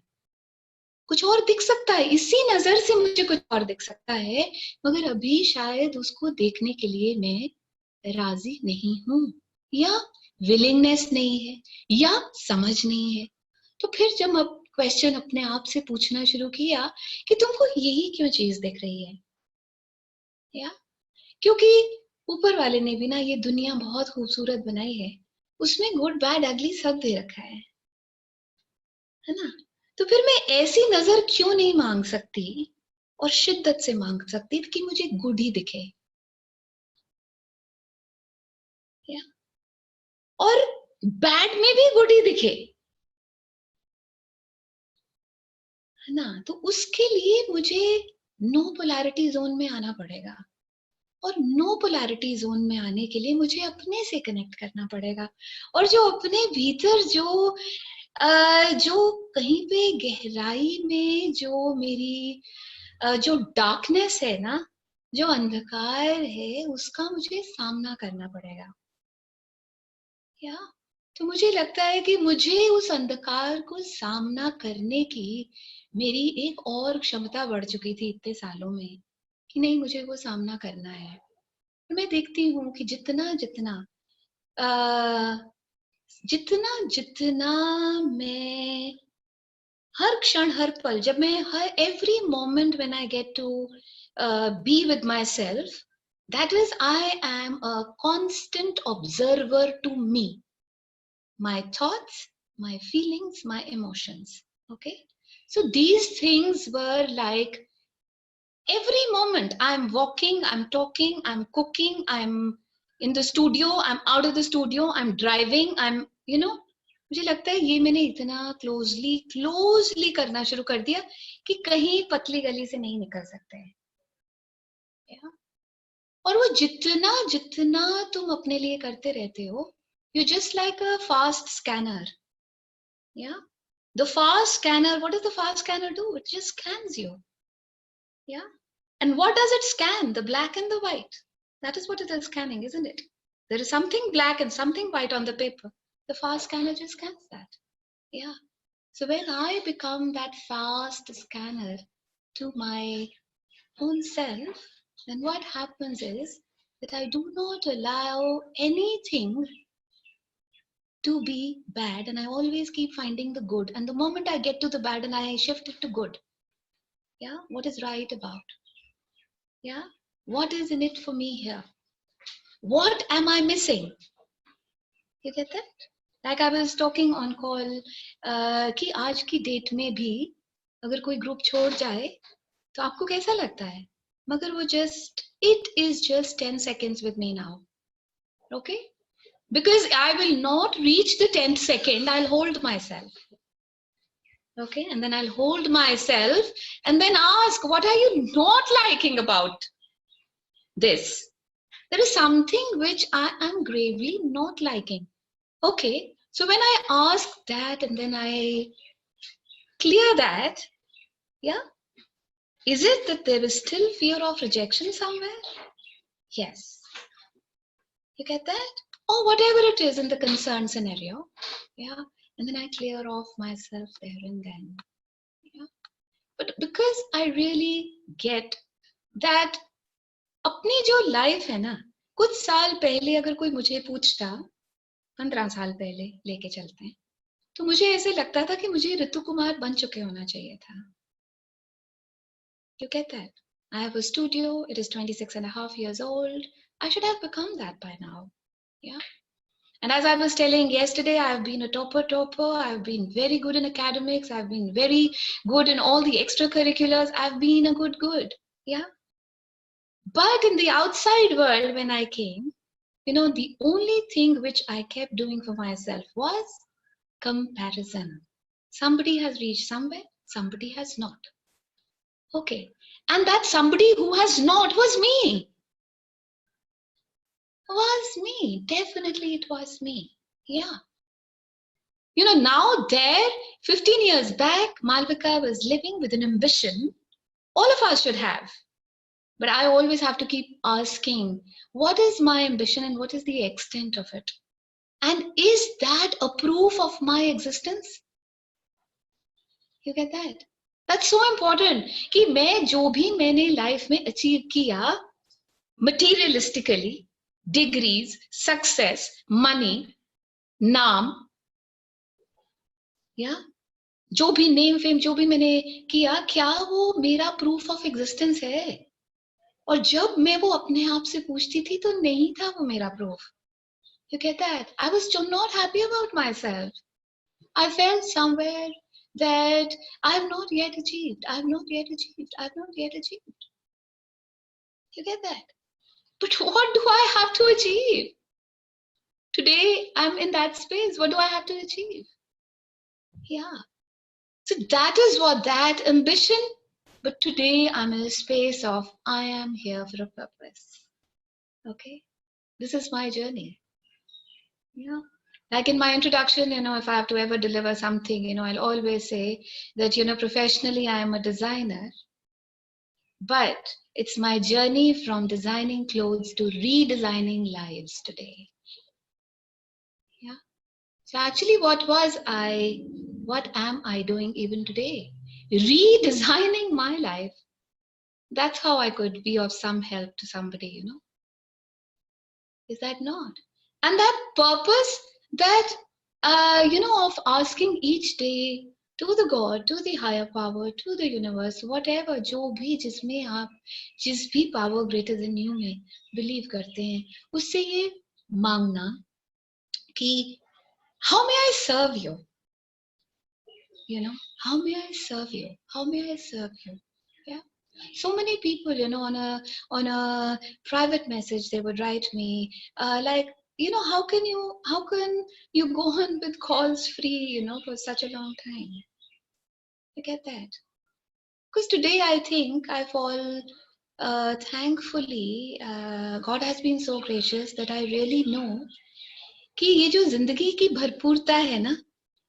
कुछ और दिख सकता है, इसी नजर से मुझे कुछ और दिख सकता है, मगर अभी शायद उसको देखने के लिए मैं राजी नहीं हूं, या विलिंगनेस नहीं है, या समझ नहीं है. तो फिर जब अब क्वेश्चन अपने आप से पूछना शुरू किया कि तुमको यही क्यों चीज दिख रही है. या क्योंकि ऊपर वाले ने भी ना ये दुनिया बहुत खूबसूरत बनाई है, उसमें गुड बैड अगली सब दे रखा है ना. तो फिर मैं ऐसी नजर क्यों नहीं मांग सकती और शिद्दत से मांग सकती कि मुझे गुड ही दिखे. या और बैड में भी गुड ही दिखे, है ना. तो उसके लिए मुझे नो पोलैरिटी जोन में आना पड़ेगा, और नो पोलैरिटी जोन में आने के लिए मुझे अपने से कनेक्ट करना पड़ेगा. और जो अपने भीतर जो कहीं पे गहराई में जो मेरी जो डार्कनेस है ना, जो अंधकार है, उसका मुझे सामना करना पड़ेगा. या तो मुझे लगता है कि मुझे उस अंधकार को सामना करने की मेरी एक और क्षमता बढ़ चुकी थी इतने सालों में कि नहीं, मुझे वो सामना करना है. मैं देखती हूँ कि जितना जितना मैं हर क्षण हर पल, जब मैं हर every moment when I get to be with myself, That is, I am a constant observer to me, my thoughts, my feelings, my emotions. Okay, so these things were like every moment. I'm walking, I'm talking, I'm cooking, I'm in the studio, I'm out of the studio, I'm driving, I'm, मुझे लगता है ये मैंने इतना closely करना शुरू कर दिया कि कहीं पतली गली से नहीं निकल सकते हैं. और वो जितना जितना तुम अपने लिए करते रहते हो, you're just like a fast scanner. Yeah, the fast scanner, what does the fast scanner do? It just scans you. Yeah, and what does it scan? The black and the white. That is what it is scanning, isn't it? There is something black and something white on the paper. The fast scanner just scans that. Yeah, so when I become that fast scanner to my own self, then what happens is that I do not allow anything to be bad, and I always keep finding the good. And the moment I get to the bad and I shift it to good, yeah, what is right about? Yeah, what is in it for me here? What am I missing? You get that? Like I was talking on call कि आज की date में भी अगर कोई group छोड़ जाए तो आपको कैसा लगता है? मगर वो it is just 10 seconds with me now. Okay? Because I will not reach the 10th second, I'll hold myself. Okay, and then I'll hold myself and then ask, what are you not liking about this? There is something which I am gravely not liking. Okay, so when I ask that and then I clear that, yeah, is it that there is still fear of rejection somewhere? Yes. You get that? Or whatever it is in the concerned scenario, yeah, and then I clear off myself there and then. Yeah. But because I really get that अपनी जो life है ना, कुछ साल पहले अगर कोई मुझे पूछता, 15 साल पहले लेके चलते हैं, तो मुझे ऐसे लगता था कि मुझे ऋतु कुमार बन चुके होना चाहिए था. You get that? I have a studio, it is 26.5 years old. I should have become that by now. Yeah. And as I was telling yesterday, I've been a topper. I've been very good in academics. I've been very good in all the extracurriculars. I've been a good. Yeah. But in the outside world, when I came, the only thing which I kept doing for myself was comparison. Somebody has reached somewhere, somebody has not. Okay. And that somebody who has not was me. Definitely it was me. Yeah. Now there, 15 years back, Malvika was living with an ambition all of us should have. But I always have to keep asking, what is my ambition and what is the extent of it? And is that a proof of my existence? You get that? That's so important. कि मैं जो भी मैंने life में achieve किया, materialistically, degrees, success, money, नाम, yeah, जो भी name fame जो भी मैंने किया, क्या वो मेरा proof of existence है? और जब मैं वो अपने आप से पूछती थी तो नहीं था वो मेरा proof. You get that? I was still not happy about myself. I felt somewhere that I have not yet achieved. You get that? But what do I have to achieve? Today, I'm in that space. What do I have to achieve? Yeah. So that is what that ambition. But today, I'm in a space of I am here for a purpose. Okay? This is my journey. Yeah. Like in my introduction, if I have to ever deliver something, I'll always say that, professionally, I am a designer. But it's my journey from designing clothes to redesigning lives today. Yeah. So actually, what am I doing even today? Redesigning my life. That's how I could be of some help to somebody, Is that not? And that purpose that, of asking each day, to the God, to the higher power, to the universe, whatever, जो भी जिसमें आप जिस भी power greater than you में believe करते हैं, उससे ये मांगना कि how may I serve you? You know, how may I serve you? How may I serve you? Yeah. So many people, you know, on a private message, they would write me like, you know, how can you go on with calls free, you know, for such a long time? You get that? Because today I think I fall, thankfully, God has been so gracious that I really know कि ये जो जिंदगी की भरपूरता है ना,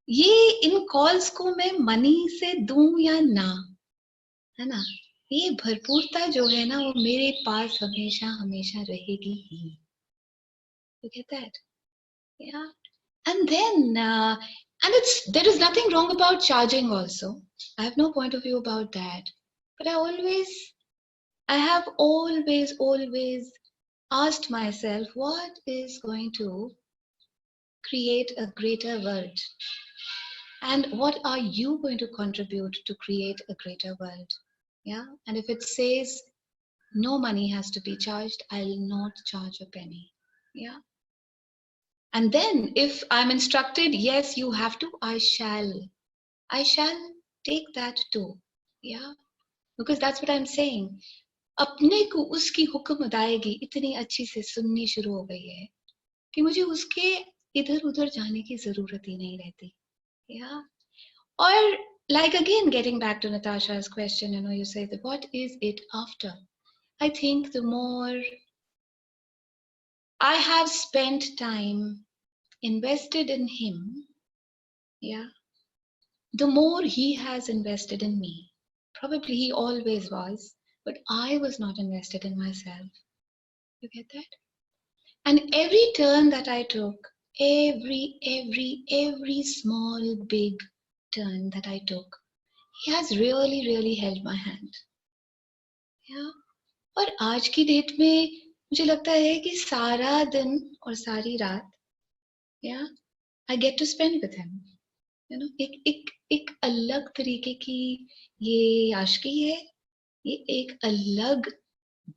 ये इन calls को मैं मनी से दूं या ना, है ना, ये भरपूरता जो है ना वो मेरे पास हमेशा हमेशा रहेगी ही. You get that? Yeah. And then and there is nothing wrong about charging also. I have no point of view about that. But I have always asked myself, what is going to create a greater world? And what are you going to contribute to create a greater world? Yeah. And if it says no money has to be charged, I'll not charge a penny. Yeah. And then if I'm instructed, yes, you have to, I shall take that too. Yeah. Because that's what I'm saying. अपने को उसकी हुक्म अदायगी इतनी अच्छी से सुननी शुरू हो गई है कि मुझे उसके इधर उधर जाने की जरूरत ही नहीं रहती. Yeah. Or like again, getting back to Natasha's question, you know, you say that what is it after? I think the more I have spent time invested in him, yeah, the more he has invested in me. Probably he always was, but I was not invested in myself. You get that? And every turn that I took, every small, big turn that I took, he has really held my hand. Yeah. और आज की date में मुझे लगता है कि सारा दिन और सारी रात, yeah, I get to spend with him. You know, एक अलग तरीके की ये आशिकी है, ये एक अलग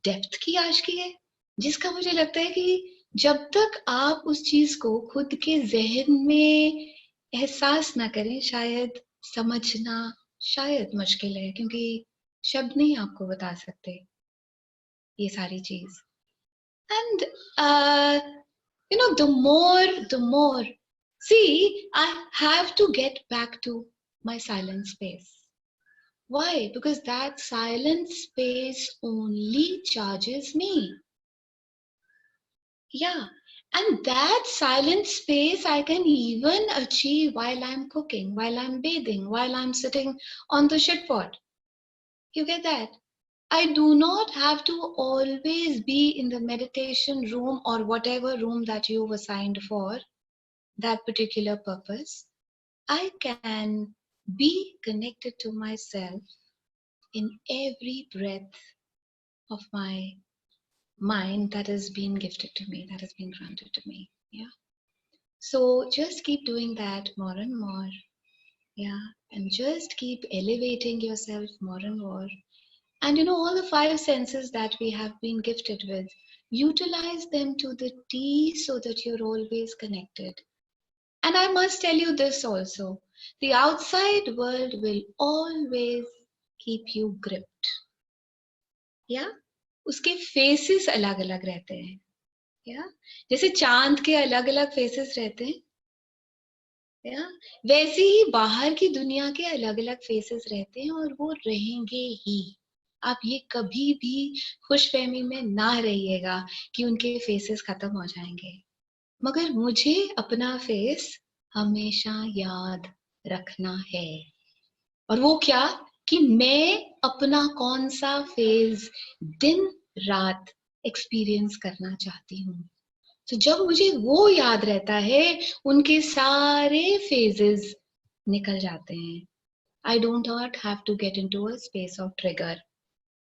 डेप्थ की आशिकी है, जिसका मुझे लगता है कि जब तक आप उस चीज को खुद के जहन में एहसास ना करें, शायद समझना शायद मुश्किल है, क्योंकि शब्द नहीं आपको बता सकते ये सारी चीज. And you know, the more, see, I have to get back to my silent space. Why? Because that silent space only charges me. Yeah. And that silent space I can even achieve while I'm cooking, while I'm bathing, while I'm sitting on the shit pot. You get that? I do not have to always be in the meditation room or whatever room that you've assigned for that particular purpose. I can be connected to myself in every breath of my mind that has been gifted to me, that has been granted to me. Yeah. So just keep doing that more and more. Yeah. And just keep elevating yourself more and more. And you know, all the 5 senses that we have been gifted with, utilize them to the T so that you're always connected. And I must tell you this also, the outside world will always keep you gripped. Yeah? उसके faces अलग अलग रहते हैं. Yeah? जैसे चांद के अलग अलग faces रहते हैं, yeah? वैसे ही बाहर की दुनिया के अलग अलग faces रहते हैं और वो रहेंगे ही. आप ये कभी भी खुशफहमी में ना रहिएगा कि उनके फेसेस खत्म हो जाएंगे, मगर मुझे अपना फेस हमेशा याद रखना है. और वो क्या कि मैं अपना कौन सा फेज दिन रात एक्सपीरियंस करना चाहती हूँ. तो जब मुझे वो याद रहता है, उनके सारे फेजेस निकल जाते हैं. I do not have to get into a space of trigger.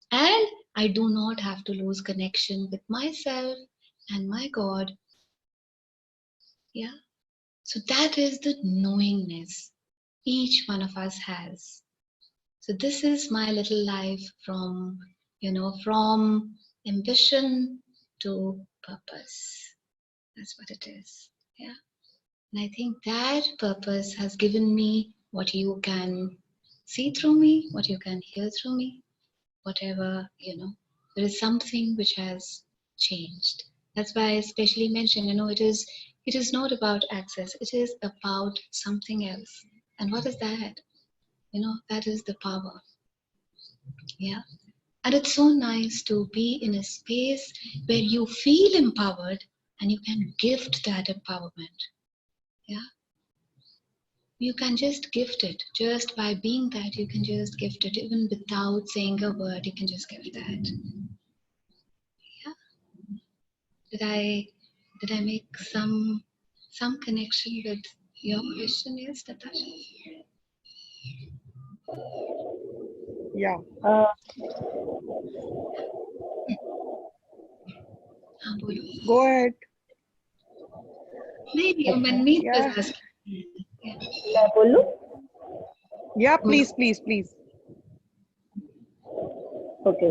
And I do not have to lose connection with myself and my God. Yeah. So that is the knowingness. each one of us has. So this is my little life from, from ambition to purpose. That's what it is. Yeah. And I think that purpose has given me what you can see through me, what you can hear through me, whatever, there is something which has changed. That's why I especially mentioned, it is not about access, it is about something else. And what is that? That is the power. Yeah. And it's so nice to be in a space where you feel empowered and you can gift that empowerment. Yeah. You can just gift it. Just by being that, you can just gift it. Even without saying a word, you can just gift that. Yeah. Did I make some connection with your question? Yes, Natasha? Yeah. हाँ बोलो. Go ahead. नहीं Manmeet was Yeah. asking. Yeah. मैं बोलूं? Yeah, please. Okay.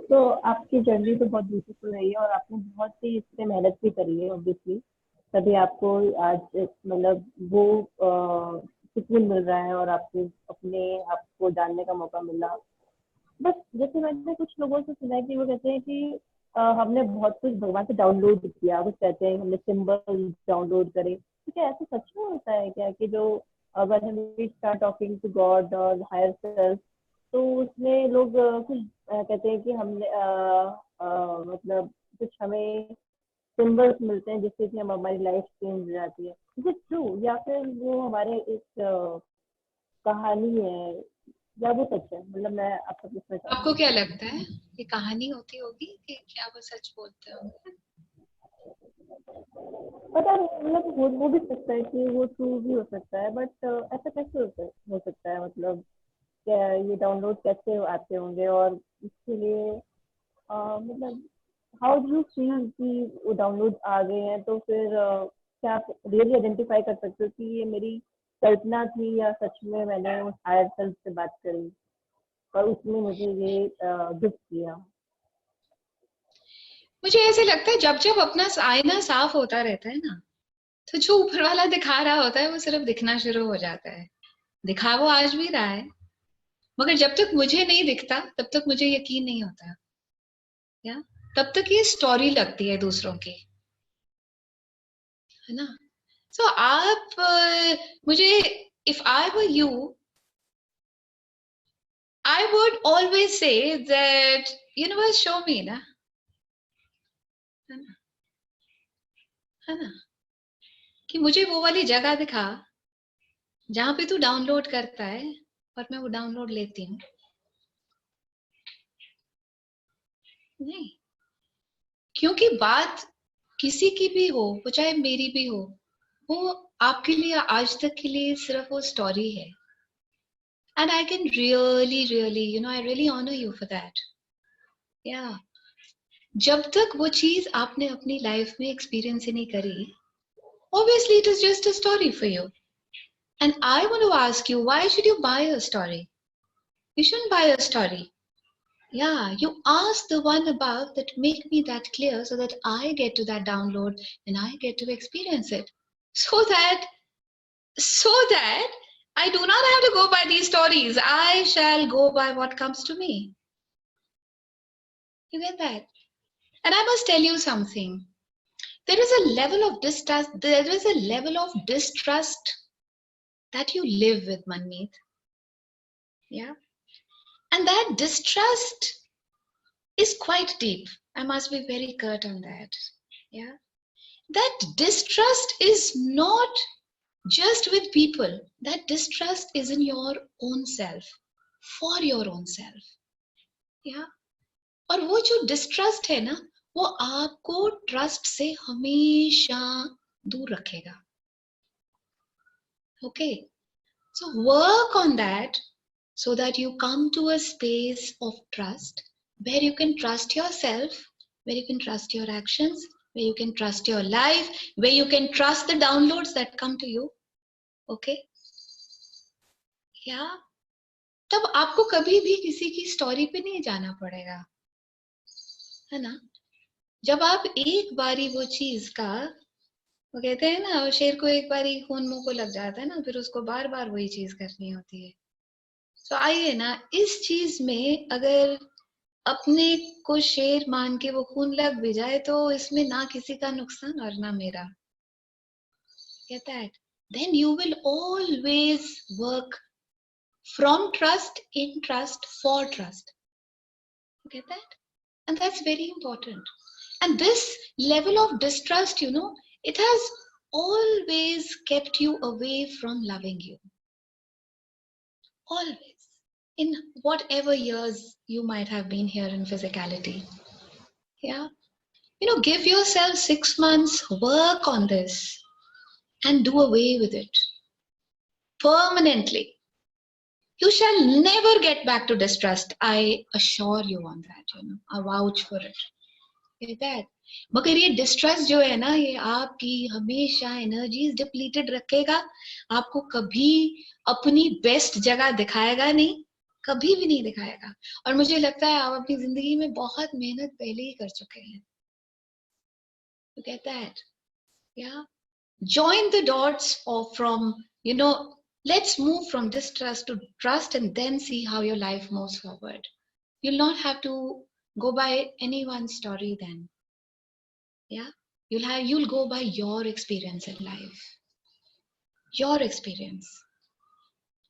तो आपकी journey तो बहुत beautiful रही है और आपने बहुत ही इस पे मेहनत भी करी है ऑब्वियसली, तभी आपको आज मतलब वो सुकून मिल रहा है और आपको अपने आप को जानने का मौका मिला. बस जैसे मैंने कुछ लोगों से सुना है कि वो कहते हैं कि हमने बहुत कुछ भगवान से डाउनलोड किया, कुछ कहते हैं हमने सिंबल डाउनलोड करे. तो क्या ऐसा सच में होता है क्या कि जो अगर हम स्टार्ट टॉकिंग टू गॉड और हायर सेल्फ, तो उसमें लोग कुछ कहते हैं कि हमने मतलब कुछ हमें सिंबल्स मिलते हैं जिससे कि हम हमारी लाइफ चेंज हो जाती है. इज इट ट्रू या फिर वो हमारे एक कहानी है या वो सच है? मतलब मैं आपसे पूछना चाहती हूँ. आपको क्या लगता है ये कहानी होती होगी कि क्या वो सच बोलते होंगे? पता नहीं, मतलब वो भी सकता है कि वो ट्रू भी हो सकता है, बट ऐसा कैसे हो सकता है? मतलब क्या ये डाउनलोड कैसे आते होंगे और इसके लिए मतलब हाउ डू यू फील कि वो डाउनलोड आ गए हैं? तो फिर क्या आप रियली आइडेंटिफाई कर सकते हो कि ये मेरी कल्पना थी या सच में मैंने उस हायर सेल्फ से बात करी और उसने मुझे ये गिफ्ट किया? मुझे ऐसे लगता है जब जब अपना आईना साफ होता रहता है ना, तो जो ऊपर वाला दिखा रहा होता है वो सिर्फ दिखना शुरू हो जाता है. दिखा वो आज भी रहा है, मगर जब तक मुझे नहीं दिखता तब तक मुझे यकीन नहीं होता. या तब तक ये स्टोरी लगती है दूसरों की, है ना? सो आप मुझे, if I were you, I would always say that universe show me ना, है ना, कि मुझे वो वाली जगह दिखा जहां पे तू डाउनलोड करता है और मैं वो डाउनलोड लेती हूँ. नहीं, क्योंकि बात किसी की भी हो, वो चाहे मेरी भी हो, वो आपके लिए आज तक के लिए सिर्फ वो स्टोरी है. And I can really, I really honor you for that. Yeah. जब तक वो चीज आपने अपनी लाइफ में एक्सपीरियंस ही नहीं करी, obviously it is just a story for you. And I want to ask you, why should you buy a story? You shouldn't buy a story. Yeah, you ask the one above that make me that clear so that I get to that download and I get to experience it. So that I do not have to go by these stories. I shall go by what comes to me. You get that? And I must tell you something. There is a level of distrust. There is a level of distrust that you live with, Manmeet. Yeah. And that distrust is quite deep. I must be very curt on that. Yeah. That distrust is not just with people. That distrust is in your own self, for your own self. Yeah. और वो जो distrust है ना, वो आपको trust से हमेशा दूर रखेगा. Okay. So work on that so that you come to a space of trust where you can trust yourself, where you can trust your actions, where you can trust your life, where you can trust the downloads that come to you. Okay. या तब आपको कभी भी किसी की story पे नहीं जाना पड़ेगा, है ना। जब आप एक बारी वो चीज का, वो कहते हैं ना, शेर को एक बारी खून मुंह को लग जाता है ना, फिर उसको बार बार वही चीज करनी होती है। तो आइए ना, इस चीज में अगर अपने को शेर मान के वो खून लग भी जाए तो इसमें ना किसी का नुकसान और ना मेरा। Get that? Then you will always work from trust, in trust, for trust. Get that? And that's very important. And this level of distrust, you know, it has always kept you away from loving you. Always. In whatever years you might have been here in physicality. Yeah. You know, give yourself 6 months, work on this, and do away with it permanently. You shall never get back to distrust. I assure you on that, you know. I vouch for it. Get that? मगर ये distress जो है ना, ये आपकी हमेशा energies depleted रखेगा, आपको कभी अपनी बेस्ट जगह दिखाएगा नहीं, कभी भी नहीं दिखाएगा। और मुझे लगता है आप अपनी जिंदगी में बहुत मेहनत पहले ही कर चुके हैं। You get that? Yeah. Join the dots of from, you know, let's move from distrust to trust and then see how your life moves forward. You'll not have to go by anyone's story then. Yeah. You'll go by your experience in life. Your experience.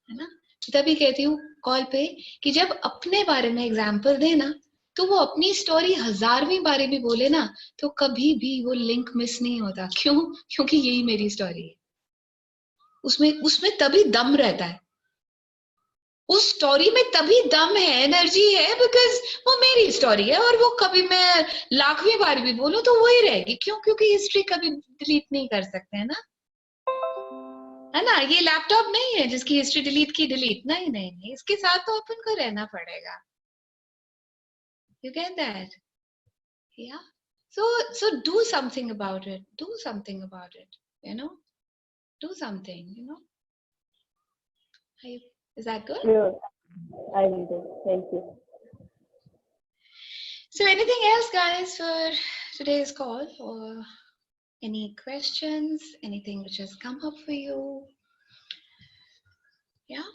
है ना? तभी कहती हूँ call पे कि जब अपने बारे में एग्जाम्पल दे ना, तो वो अपनी स्टोरी 1000वीं बारी भी बोले ना, तो कभी भी वो लिंक मिस नहीं होता। क्यों? क्योंकि यही मेरी स्टोरी है। उसमें तभी दम रहता है, उस स्टोरी में तभी दम है, एनर्जी है, बिकॉज वो मेरी स्टोरी है। और वो कभी मैं 1,00,000वीं बार भी बोलूं तो वही रहेगी। क्यों? क्योंकि हिस्ट्री कभी डिलीट नहीं कर सकते हैं ना, है ना। ये लैपटॉप नहीं है जिसकी हिस्ट्री डिलीट की डिलीट, नहीं नहीं नहीं, इसके साथ तो अपन को रहना पड़ेगा। You get that? या so do something about it, do something about it, you know, do something, you know. Is that good? Sure, I will do. Thank you. So anything else, guys, for today's call, or any questions, anything which has come up for you? Yeah.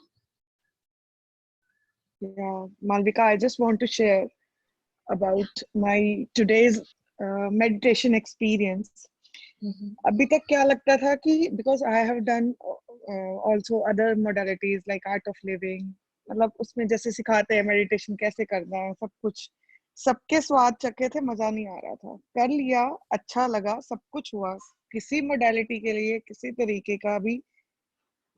Yeah, Malvika, I just want to share about my today's meditation experience. अभी तक क्या लगता था कि because I have done also other modalities like art of living, मतलब उसमें जैसे सिखाते हैं मेडिटेशन कैसे करना है, सब कुछ सबके स्वाद चखे थे, मजा नहीं आ रहा था। कर लिया, अच्छा लगा, सब कुछ हुआ। किसी मोडालिटी के लिए किसी तरीके का भी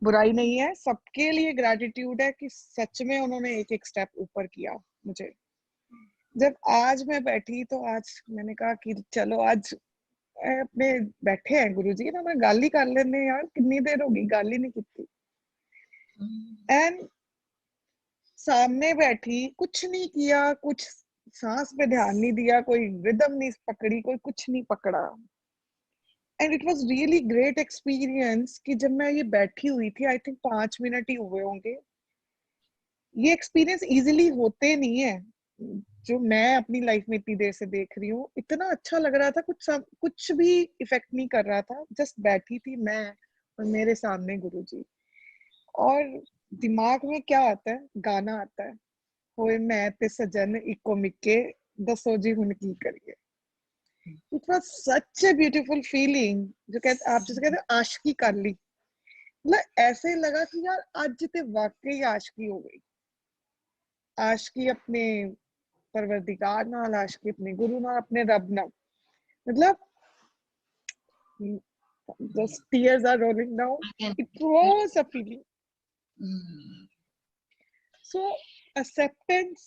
बुराई नहीं है, सबके लिए ग्रेटिट्यूड है कि सच में उन्होंने एक एक स्टेप ऊपर किया मुझे। जब आज मैं बैठी तो आज मैंने कहा कि चलो आज अपने बैठे हैं गुरुजी ना, मैं गाली कर लेने यार, कितनी देर होगी गाली नहीं की। एंड सामने बैठी, कुछ नहीं किया, कुछ सांस पे ध्यान नहीं दिया, कोई रिदम नहीं पकड़ी, कोई कुछ नहीं पकड़ा। And it was really great experience कि जब मैं ये बैठी हुई थी, आई थिंक 5 मिनट ही हुए होंगे, ये एक्सपीरियंस इजीली होते नहीं है जो मैं अपनी लाइफ में इतनी देर से देख रही हूँ। इतना अच्छा लग रहा था, कुछ भी इफेक्ट नहीं कर रहा था, जस्ट बैठी थी मैं और मेरे सामने गुरुजी। और दिमाग में क्या आता है? गाना आता है, होए मैं ते सजन इको मिके दसो जी हुन की करिए। It was such a beautiful feeling, जो कहते आप जैसे कहते आशिकी कर ली, मतलब ऐसे लगा कि यार आज ते वाकई आशिकी हो गई। आशिकी अपने परवरदिगार नाल, आशिकी अपने गुरु नाल, अपने रब नाल, मतलब just tears are rolling down. It was a feeling. So acceptance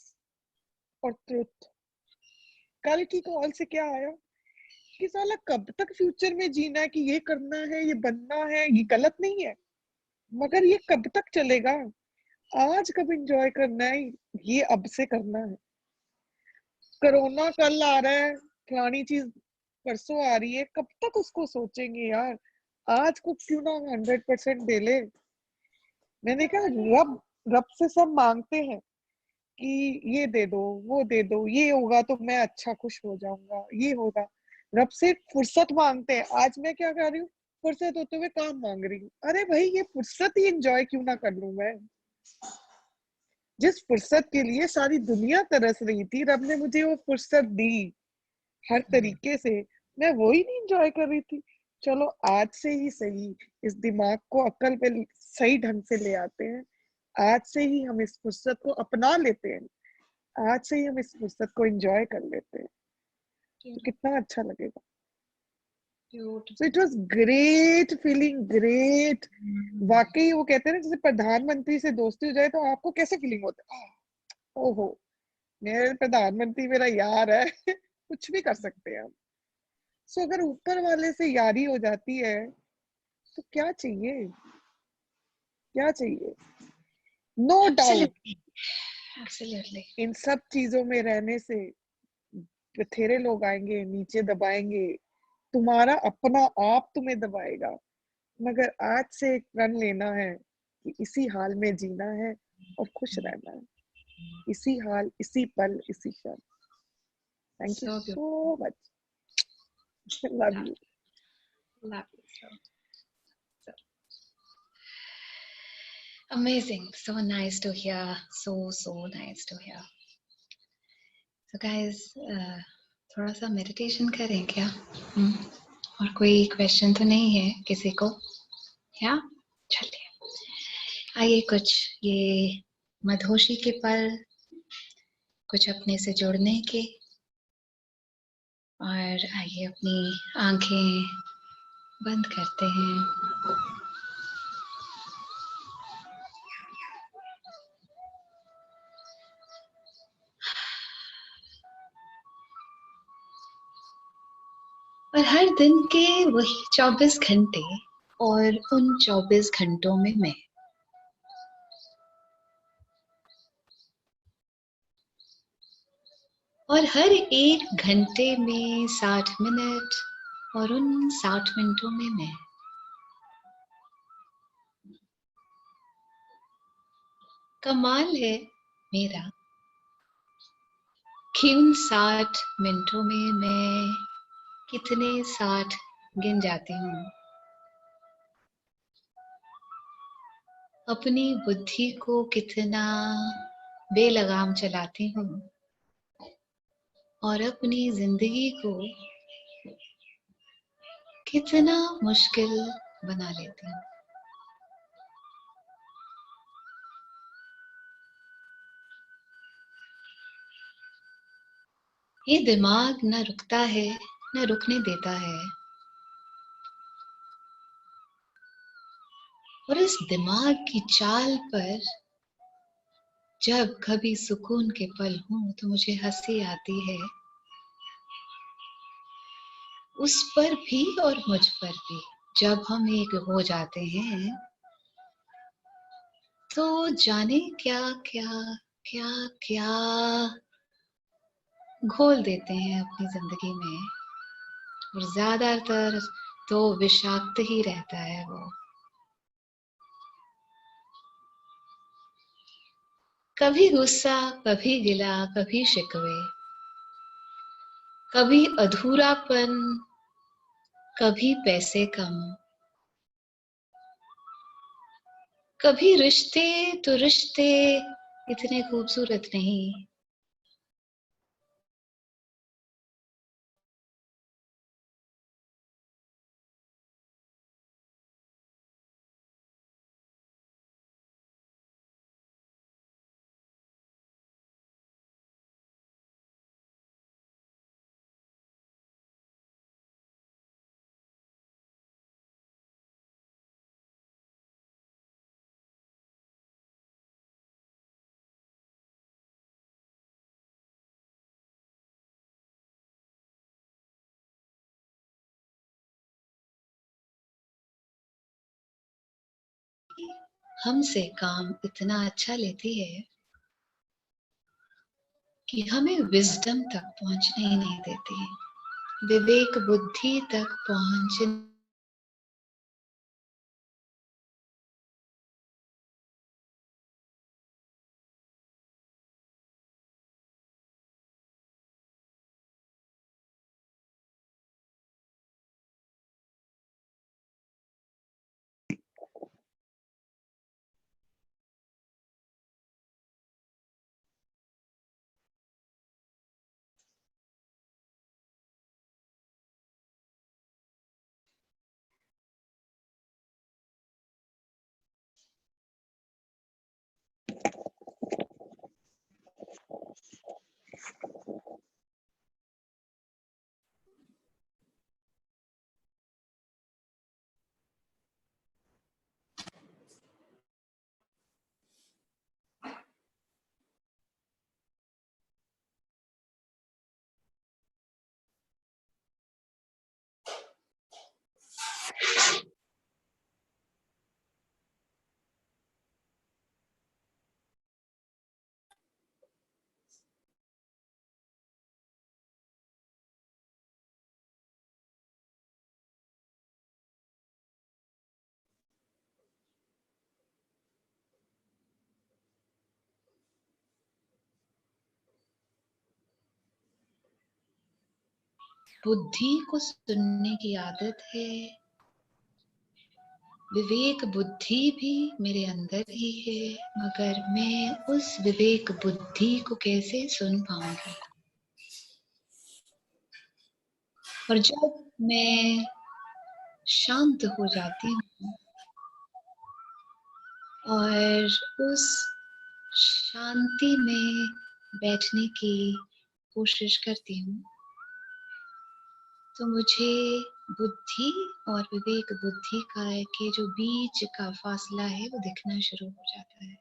और truth। कल की कॉल से क्या आया कि साला कब तक फ्यूचर में जीना है कि ये करना है, ये बनना है, ये गलत नहीं है, मगर ये कब तक चलेगा? आज कब एंजॉय करना है, ये अब से करना है। कोरोना कल आ रहा है, फलानी चीज परसों आ रही है, कब तक उसको सोचेंगे यार? आज को क्यों ना 100% दे ले। मैंने कहा रब रब से सब मांगते हैं कि ये दे दो, वो दे दो, ये होगा तो मैं अच्छा खुश हो जाऊंगा, ये होगा। रब से फुर्सत मांगते हैं। आज मैं क्या कर रही हूँ, फुर्सत होते हुए काम मांग रही हूँ। अरे भाई, ये फुर्सत ही एंजॉय क्यों ना कर लूं मैं? जिस फुर्सत के लिए सारी दुनिया तरस रही थी, रब ने मुझे वो फुर्सत दी हर तरीके से, मैं वो ही नहीं एंजॉय कर रही थी। चलो आज से ही सही इस दिमाग को अक्ल पे सही ढंग से ले आते हैं। आज से ही हम इस फुर्सत को अपना लेते हैं। आज से ही हम इस फुर्सत को एंजॉय कर लेते हैं, तो कितना अच्छा लगेगा। So it was great feeling, great। वाकई वो कहते हैं ना, जैसे प्रधानमंत्री से दोस्ती हो जाए तो आपको कैसे फीलिंग होता है? ओहो, मेरे प्रधानमंत्री मेरा यार है। कुछ भी कर सकते हैं हम। सो अगर ऊपर वाले से यारी हो जाती है तो क्या चाहिए, क्या चाहिए? No doubt Absolutely. इन सब चीजों में रहने से बथेरे लोग आएंगे, नीचे दबाएंगे, तुम्हारा अपना आप तुम्हें दबाएगा। मगर आज से एक प्रण लेना है कि इसी हाल में जीना है और खुश रहना है। इसी हाल, इसी पल, इसी क्षण। Thank you So beautiful. So much. Love you. Love you. So amazing. So nice to hear. So nice to hear. So guys, थोड़ा सा मेडिटेशन करें क्या? और कोई क्वेश्चन तो नहीं है किसी को? क्या? चलिए, आइए कुछ ये मधोशी के पल, कुछ अपने से जुड़ने के, और आइए अपनी आंखें बंद करते हैं। और हर दिन के वही 24 घंटे, और उन 24 घंटों में मैं, और हर एक घंटे में 60 मिनट, और उन 60 मिनटों में मैं। कमाल है मेरा कि उन 60 मिनटों में मैं कितने 60 गिन जाती हूँ। अपनी बुद्धि को कितना बेलगाम चलाती हूँ, और अपनी जिंदगी को कितना मुश्किल बना लेती हूँ। ये दिमाग न रुकता है, न रुकने देता है। और इस दिमाग की चाल पर जब कभी सुकून के पल हों तो मुझे हंसी आती है, उस पर भी और मुझ पर भी। जब हम एक हो जाते हैं तो जाने क्या क्या क्या क्या घोल देते हैं अपनी जिंदगी में, और ज्यादातर तो विषाक्त ही रहता है वो। कभी गुस्सा, कभी गिला, कभी शिकवे, कभी अधूरापन, कभी पैसे कम, कभी रिश्ते तो रिश्ते इतने खूबसूरत नहीं। हमसे काम इतना अच्छा लेती है कि हमें विजडम तक पहुंचने ही नहीं देती, विवेक बुद्धि तक पहुंचने बुद्धि को सुनने की आदत है, विवेक बुद्धि भी मेरे अंदर ही है, मगर मैं उस विवेक बुद्धि को कैसे सुन पाऊंगी? और जब मैं शांत हो जाती हूँ और उस शांति में बैठने की कोशिश करती हूँ, तो मुझे बुद्धि और विवेक बुद्धि का के जो बीच का फासला है वो दिखना शुरू हो जाता है।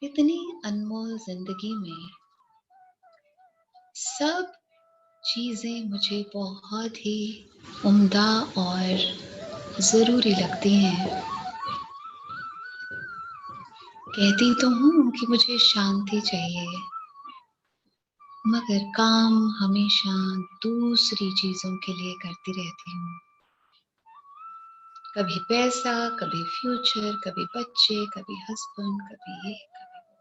इतनी अनमोल जिंदगी में सब चीजें मुझे बहुत ही उम्दा और जरूरी लगती हैं। कहती तो हूँ कि मुझे शांति चाहिए, मगर काम हमेशा दूसरी चीजों के लिए करती रहती हूँ। कभी पैसा, कभी फ्यूचर, कभी बच्चे, कभी हस्बैंड, कभी ये, कभी वो।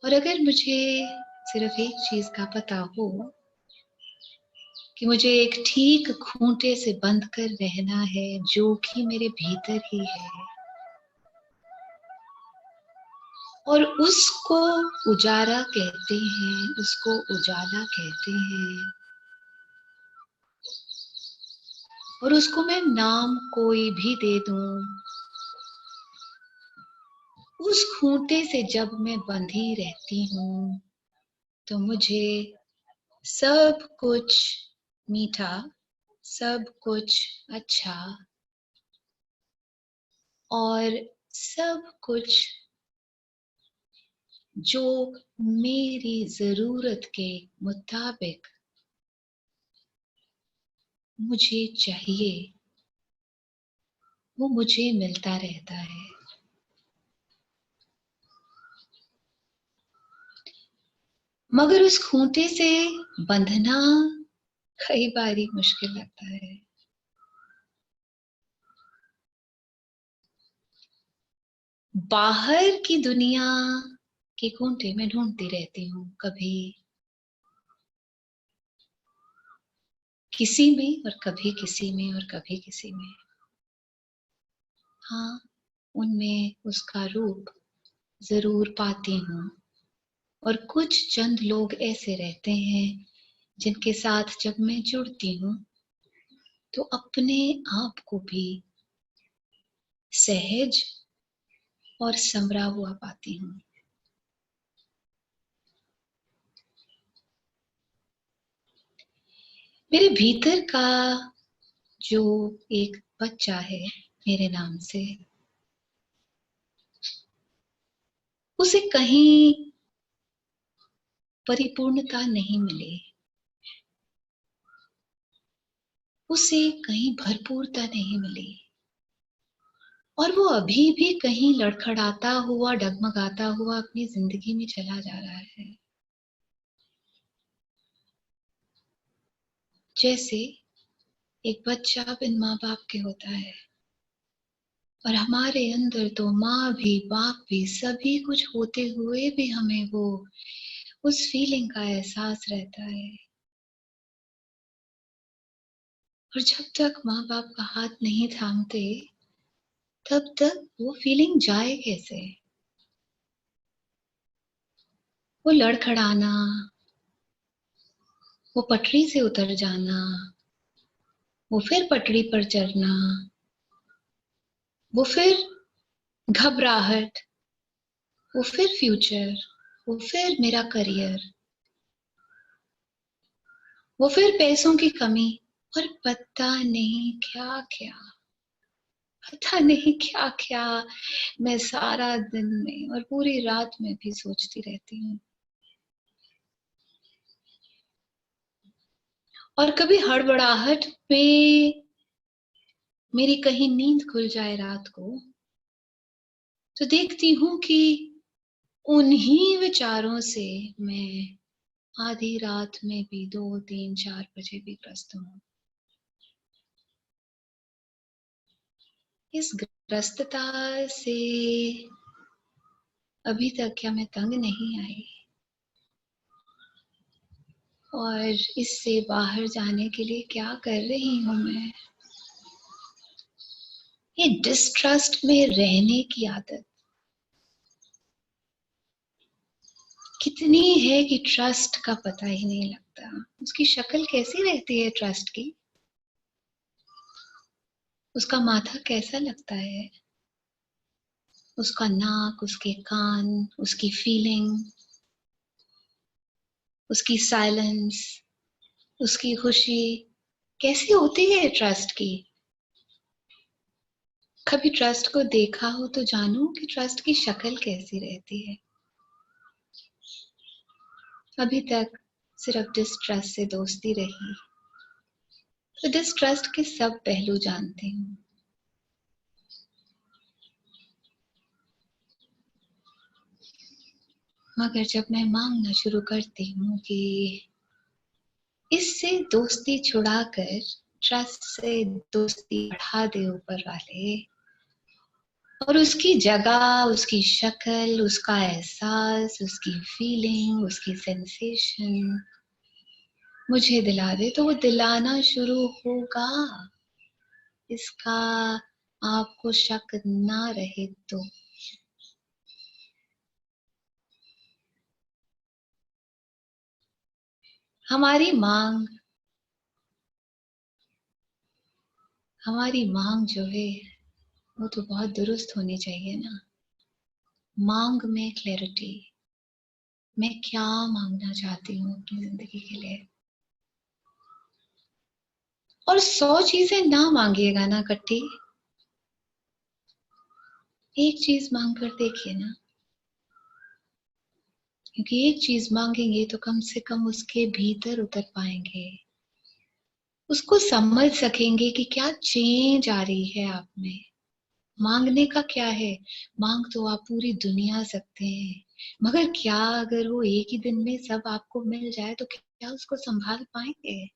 और अगर मुझे सिर्फ एक चीज का पता हो कि मुझे एक ठीक खूंटे से बंध कर रहना है जो कि मेरे भीतर ही है, और उसको उजाला कहते हैं, उसको उजाला कहते हैं, और उसको मैं नाम कोई भी दे दूं, उस खूंटे से जब मैं बंधी रहती हूँ तो मुझे सब कुछ मीठा, सब कुछ अच्छा और सब कुछ जो मेरी जरूरत के मुताबिक मुझे चाहिए वो मुझे मिलता रहता है। मगर उस खूंटे से बंधना कई बारी मुश्किल लगता है। बाहर की दुनिया के खूंटे में ढूंढती रहती हूँ, कभी किसी में और कभी किसी में और कभी किसी में। हाँ, उनमें उसका रूप जरूर पाती हूँ, और कुछ चंद लोग ऐसे रहते हैं जिनके साथ जब मैं जुड़ती हूँ तो अपने आप को भी सहज और संवरा हुआ पाती हूँ। मेरे भीतर का जो एक बच्चा है मेरे नाम से, उसे कहीं परिपूर्णता नहीं मिली, उसे कहीं भरपूरता नहीं मिली, और वो अभी भी कहीं लड़खड़ाता हुआ, डगमगाता हुआ अपनी जिंदगी में चला जा रहा है। जैसे एक बच्चा बिन माँ बाप के होता है, और हमारे अंदर तो माँ भी बाप भी सभी कुछ होते हुए भी हमें वो उस फीलिंग का एहसास रहता है। और जब तक माँ बाप का हाथ नहीं थामते तब तक वो फीलिंग जाए कैसे? वो लड़खड़ाना, वो पटरी से उतर जाना, वो फिर पटरी पर चढ़ना, वो फिर घबराहट, वो फिर फ्यूचर, वो फिर मेरा करियर, वो फिर पैसों की कमी, और पता नहीं क्या क्या। पता नहीं क्या क्या मैं सारा दिन में और पूरी रात में भी सोचती रहती हूँ। और कभी हड़बड़ाहट में मेरी कहीं नींद खुल जाए रात को, तो देखती हूँ कि उन्हीं विचारों से मैं आधी रात में भी 2, 3, 4 बजे भी ग्रस्त हूँ। इस ग्रस्तता से अभी तक क्या मैं तंग नहीं आई? और इससे बाहर जाने के लिए क्या कर रही हूँ मैं? ये डिस्ट्रस्ट में रहने की आदत कितनी है कि ट्रस्ट का पता ही नहीं लगता। उसकी शक्ल कैसी रहती है ट्रस्ट की? उसका माथा कैसा लगता है? उसका नाक, उसके कान, उसकी फीलिंग, उसकी साइलेंस, उसकी खुशी कैसी होती है ट्रस्ट की? कभी ट्रस्ट को देखा हो तो जानूं कि ट्रस्ट की शक्ल कैसी रहती है। अभी तक सिर्फ डिस्ट्रस्ट से दोस्ती रही, तो डिस्ट्रस्ट के सब पहलू जानती हूँ। मगर जब मैं मांगना शुरू करती हूँ कि इससे दोस्ती छुड़ाकर ट्रस्ट से दोस्ती बढ़ा दे ऊपर वाले, और उसकी जगह, उसकी शक्ल, उसका एहसास, उसकी फीलिंग, उसकी सेंसेशन मुझे दिला दे, तो वो दिलाना शुरू होगा। इसका आपको शक ना रहे तो। हमारी मांग जो है वो तो बहुत दुरुस्त होनी चाहिए ना। मांग में क्लैरिटी, मैं क्या मांगना चाहती हूँ अपनी जिंदगी के लिए। और 100 चीजें ना मांगिएगा ना इकट्ठी, एक चीज मांग कर देखिए ना। क्योंकि एक चीज मांगेंगे तो कम से कम उसके भीतर उतर पाएंगे, उसको समझ सकेंगे कि क्या चेंज आ रही है आप में। मांगने का क्या है? मांग तो आप पूरी दुनिया सकते हैं, मगर क्या अगर वो एक ही दिन में सब आपको मिल जाए तो क्या उसको संभाल पाएंगे?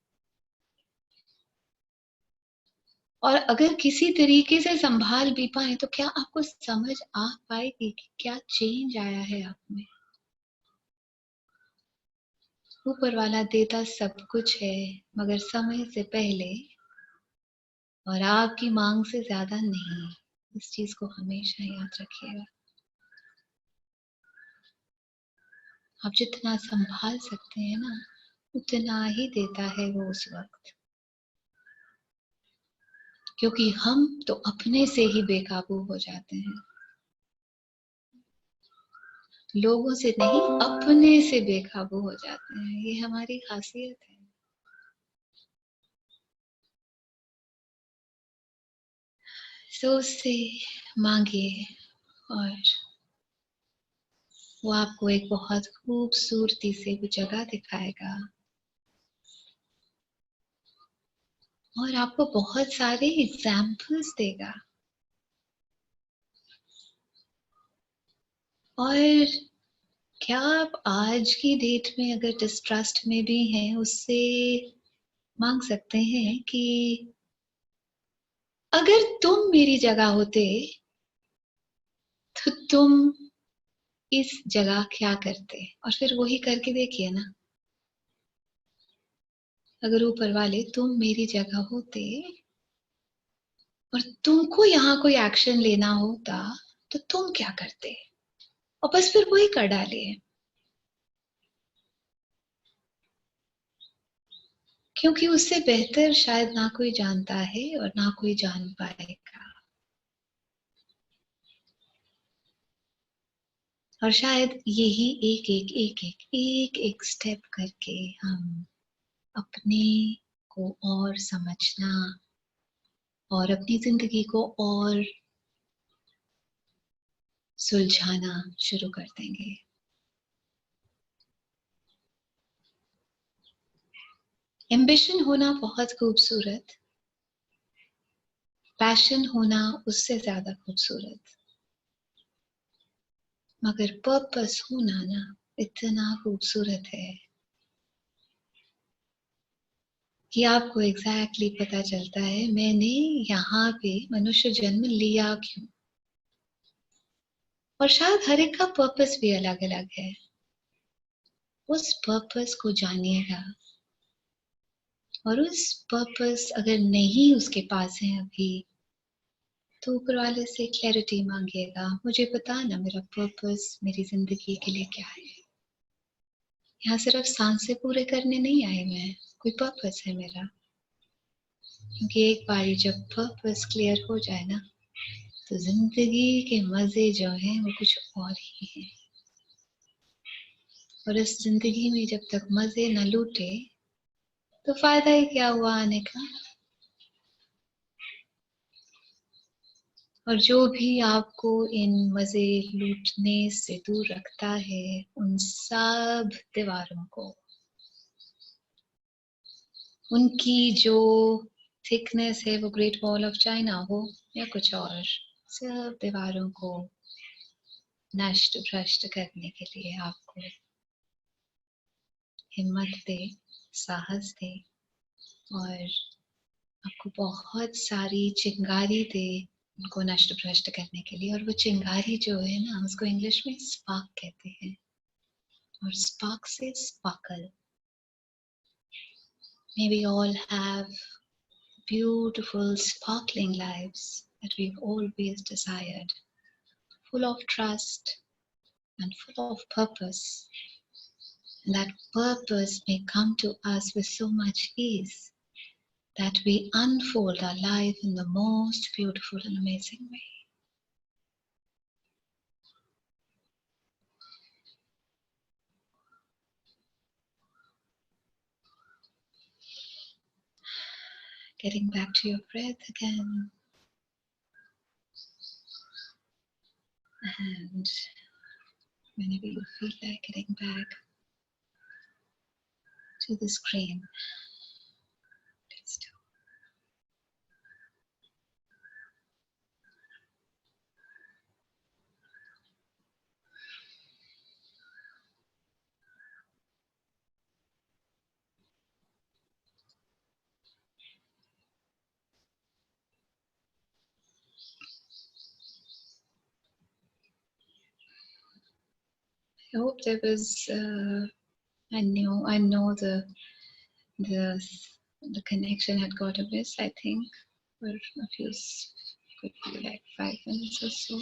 और अगर किसी तरीके से संभाल भी पाए तो क्या आपको समझ आ पाएगी कि क्या चेंज आया है आप में? ऊपर वाला देता सब कुछ है, मगर समय से पहले और आपकी मांग से ज्यादा नहीं। इस चीज को हमेशा याद रखिएगा। आप जितना संभाल सकते हैं ना, उतना ही देता है वो उस वक्त। क्योंकि हम तो अपने से ही बेकाबू हो जाते हैं, लोगों से नहीं, अपने से बेकाबू हो जाते हैं। ये हमारी खासियत है। सो उससे मांगिए और वो आपको एक बहुत खूबसूरती से वो जगह दिखाएगा और आपको बहुत सारे एग्जाम्पल्स देगा। और क्या आप आज की डेट में अगर डिस्ट्रस्ट में भी हैं, उससे मांग सकते हैं कि अगर तुम मेरी जगह होते तो तुम इस जगह क्या करते? और फिर वही करके देखिए ना। अगर ऊपर वाले तुम मेरी जगह होते और तुमको यहाँ कोई एक्शन लेना होता तो तुम क्या करते? और बस फिर वही कर डालिए। क्योंकि उससे बेहतर शायद ना कोई जानता है और ना कोई जान पाएगा। और शायद यही एक स्टेप करके हम अपने को और समझना और अपनी जिंदगी को और सुलझाना शुरू कर देंगे। एम्बिशन होना बहुत खूबसूरत, पैशन होना उससे ज्यादा खूबसूरत, मगर पर्पस होना ना इतना खूबसूरत है कि आपको एग्जैक्टली पता चलता है मैंने यहाँ पे मनुष्य जन्म लिया क्यों। और शायद हर एक का पर्पस भी अलग अलग है। उस पर्पस को जानिएगा, और उस पर्पस अगर नहीं उसके पास है अभी, तो ऊपर वाले से क्लैरिटी मांगिएगा। मुझे पता ना मेरा पर्पस मेरी जिंदगी के लिए क्या है। यहाँ सिर्फ सांसें पूरे करने नहीं आए मैं, कोई पर्पस है मेरा। क्योंकि एक बार जब पर्पस क्लियर हो जाए ना, तो जिंदगी के मजे जो हैं वो कुछ और ही हैं। और इस जिंदगी में जब तक मजे न लूटे तो फायदा ही क्या हुआ आने का। और जो भी आपको इन मजे लूटने से दूर रखता है, उन सब दीवारों को, उनकी जो थिकनेस है वो ग्रेट वॉल ऑफ चाइना हो या कुछ और, सब दीवारों को नष्ट भ्रष्ट करने के लिए आपको हिम्मत दे, साहस दे, और आपको बहुत सारी चिंगारी दे उनको नष्ट भ्रष्ट करने के लिए। और वो चिंगारी जो है ना, उसको इंग्लिश में स्पार्क कहते हैं, और स्पार्क से sparkle. May we all have beautiful sparkling lives that we've always desired, full of trust and full of purpose. And that purpose may come to us with so much ease that we unfold our life in the most beautiful and amazing way. Getting back to your breath again. And whenever you feel like getting back to the screen, let's do. I hope there was. I know the connection had got a miss. I think for a few, could be like 5 minutes or so.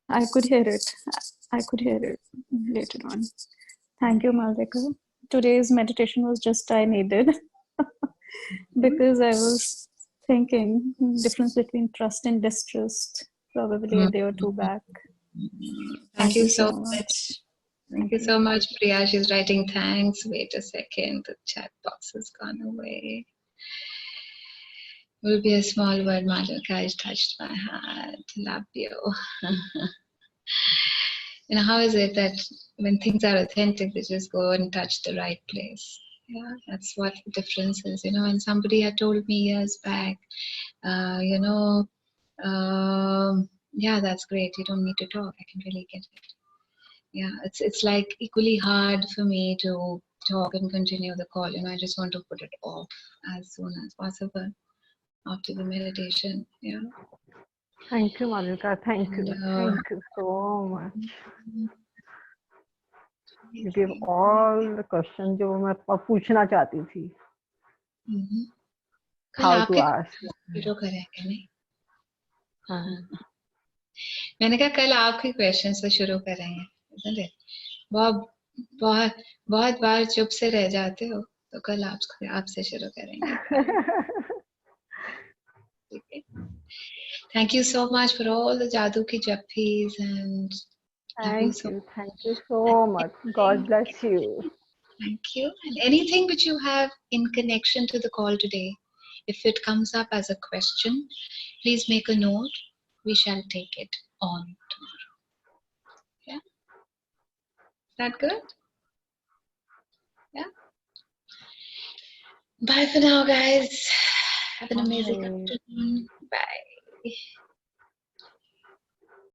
I could hear it. I could hear it later on. Thank you, Malvika. Today's meditation was just I needed because I was thinking difference between trust and distrust. Probably a day or two back. Thank you so much. Thank you so much, Priya. She's writing thanks. Wait a second, the chat box has gone away. Will be a small word, Malvika. It touched my heart. Love you. You know, how is it that when things are authentic, they just go and touch the right place? Yeah, that's what the difference is. You know, and somebody had told me years back, yeah, that's great. You don't need to talk. I can really get it. Yeah, it's like equally hard for me to talk and continue the call. You know, I just want to put it off as soon as possible after the meditation. Yeah. Thank you, Malvika. Thank you. Thank you so much. You gave all the questions जो मैं पूछना चाहती थी. How to ask. शुरू करेंगे नहीं? हाँ. मैंने कहा कल आपके क्वेश्चन से शुरू करेंगे. Isn't it? बहुत बार चुप से रह जाते हो, तो कल आपसे शुरू करेंगे. Okay. Thank you so much for all the Jadoo ki Jappis, and thank you so much. God bless you. Thank you. And anything which you have in connection to the call today, If it comes up as a question, please make a note. We shall take it on tomorrow. Yeah? Is that good? Yeah? Bye for now, guys. Have an amazing Bye. afternoon. Bye.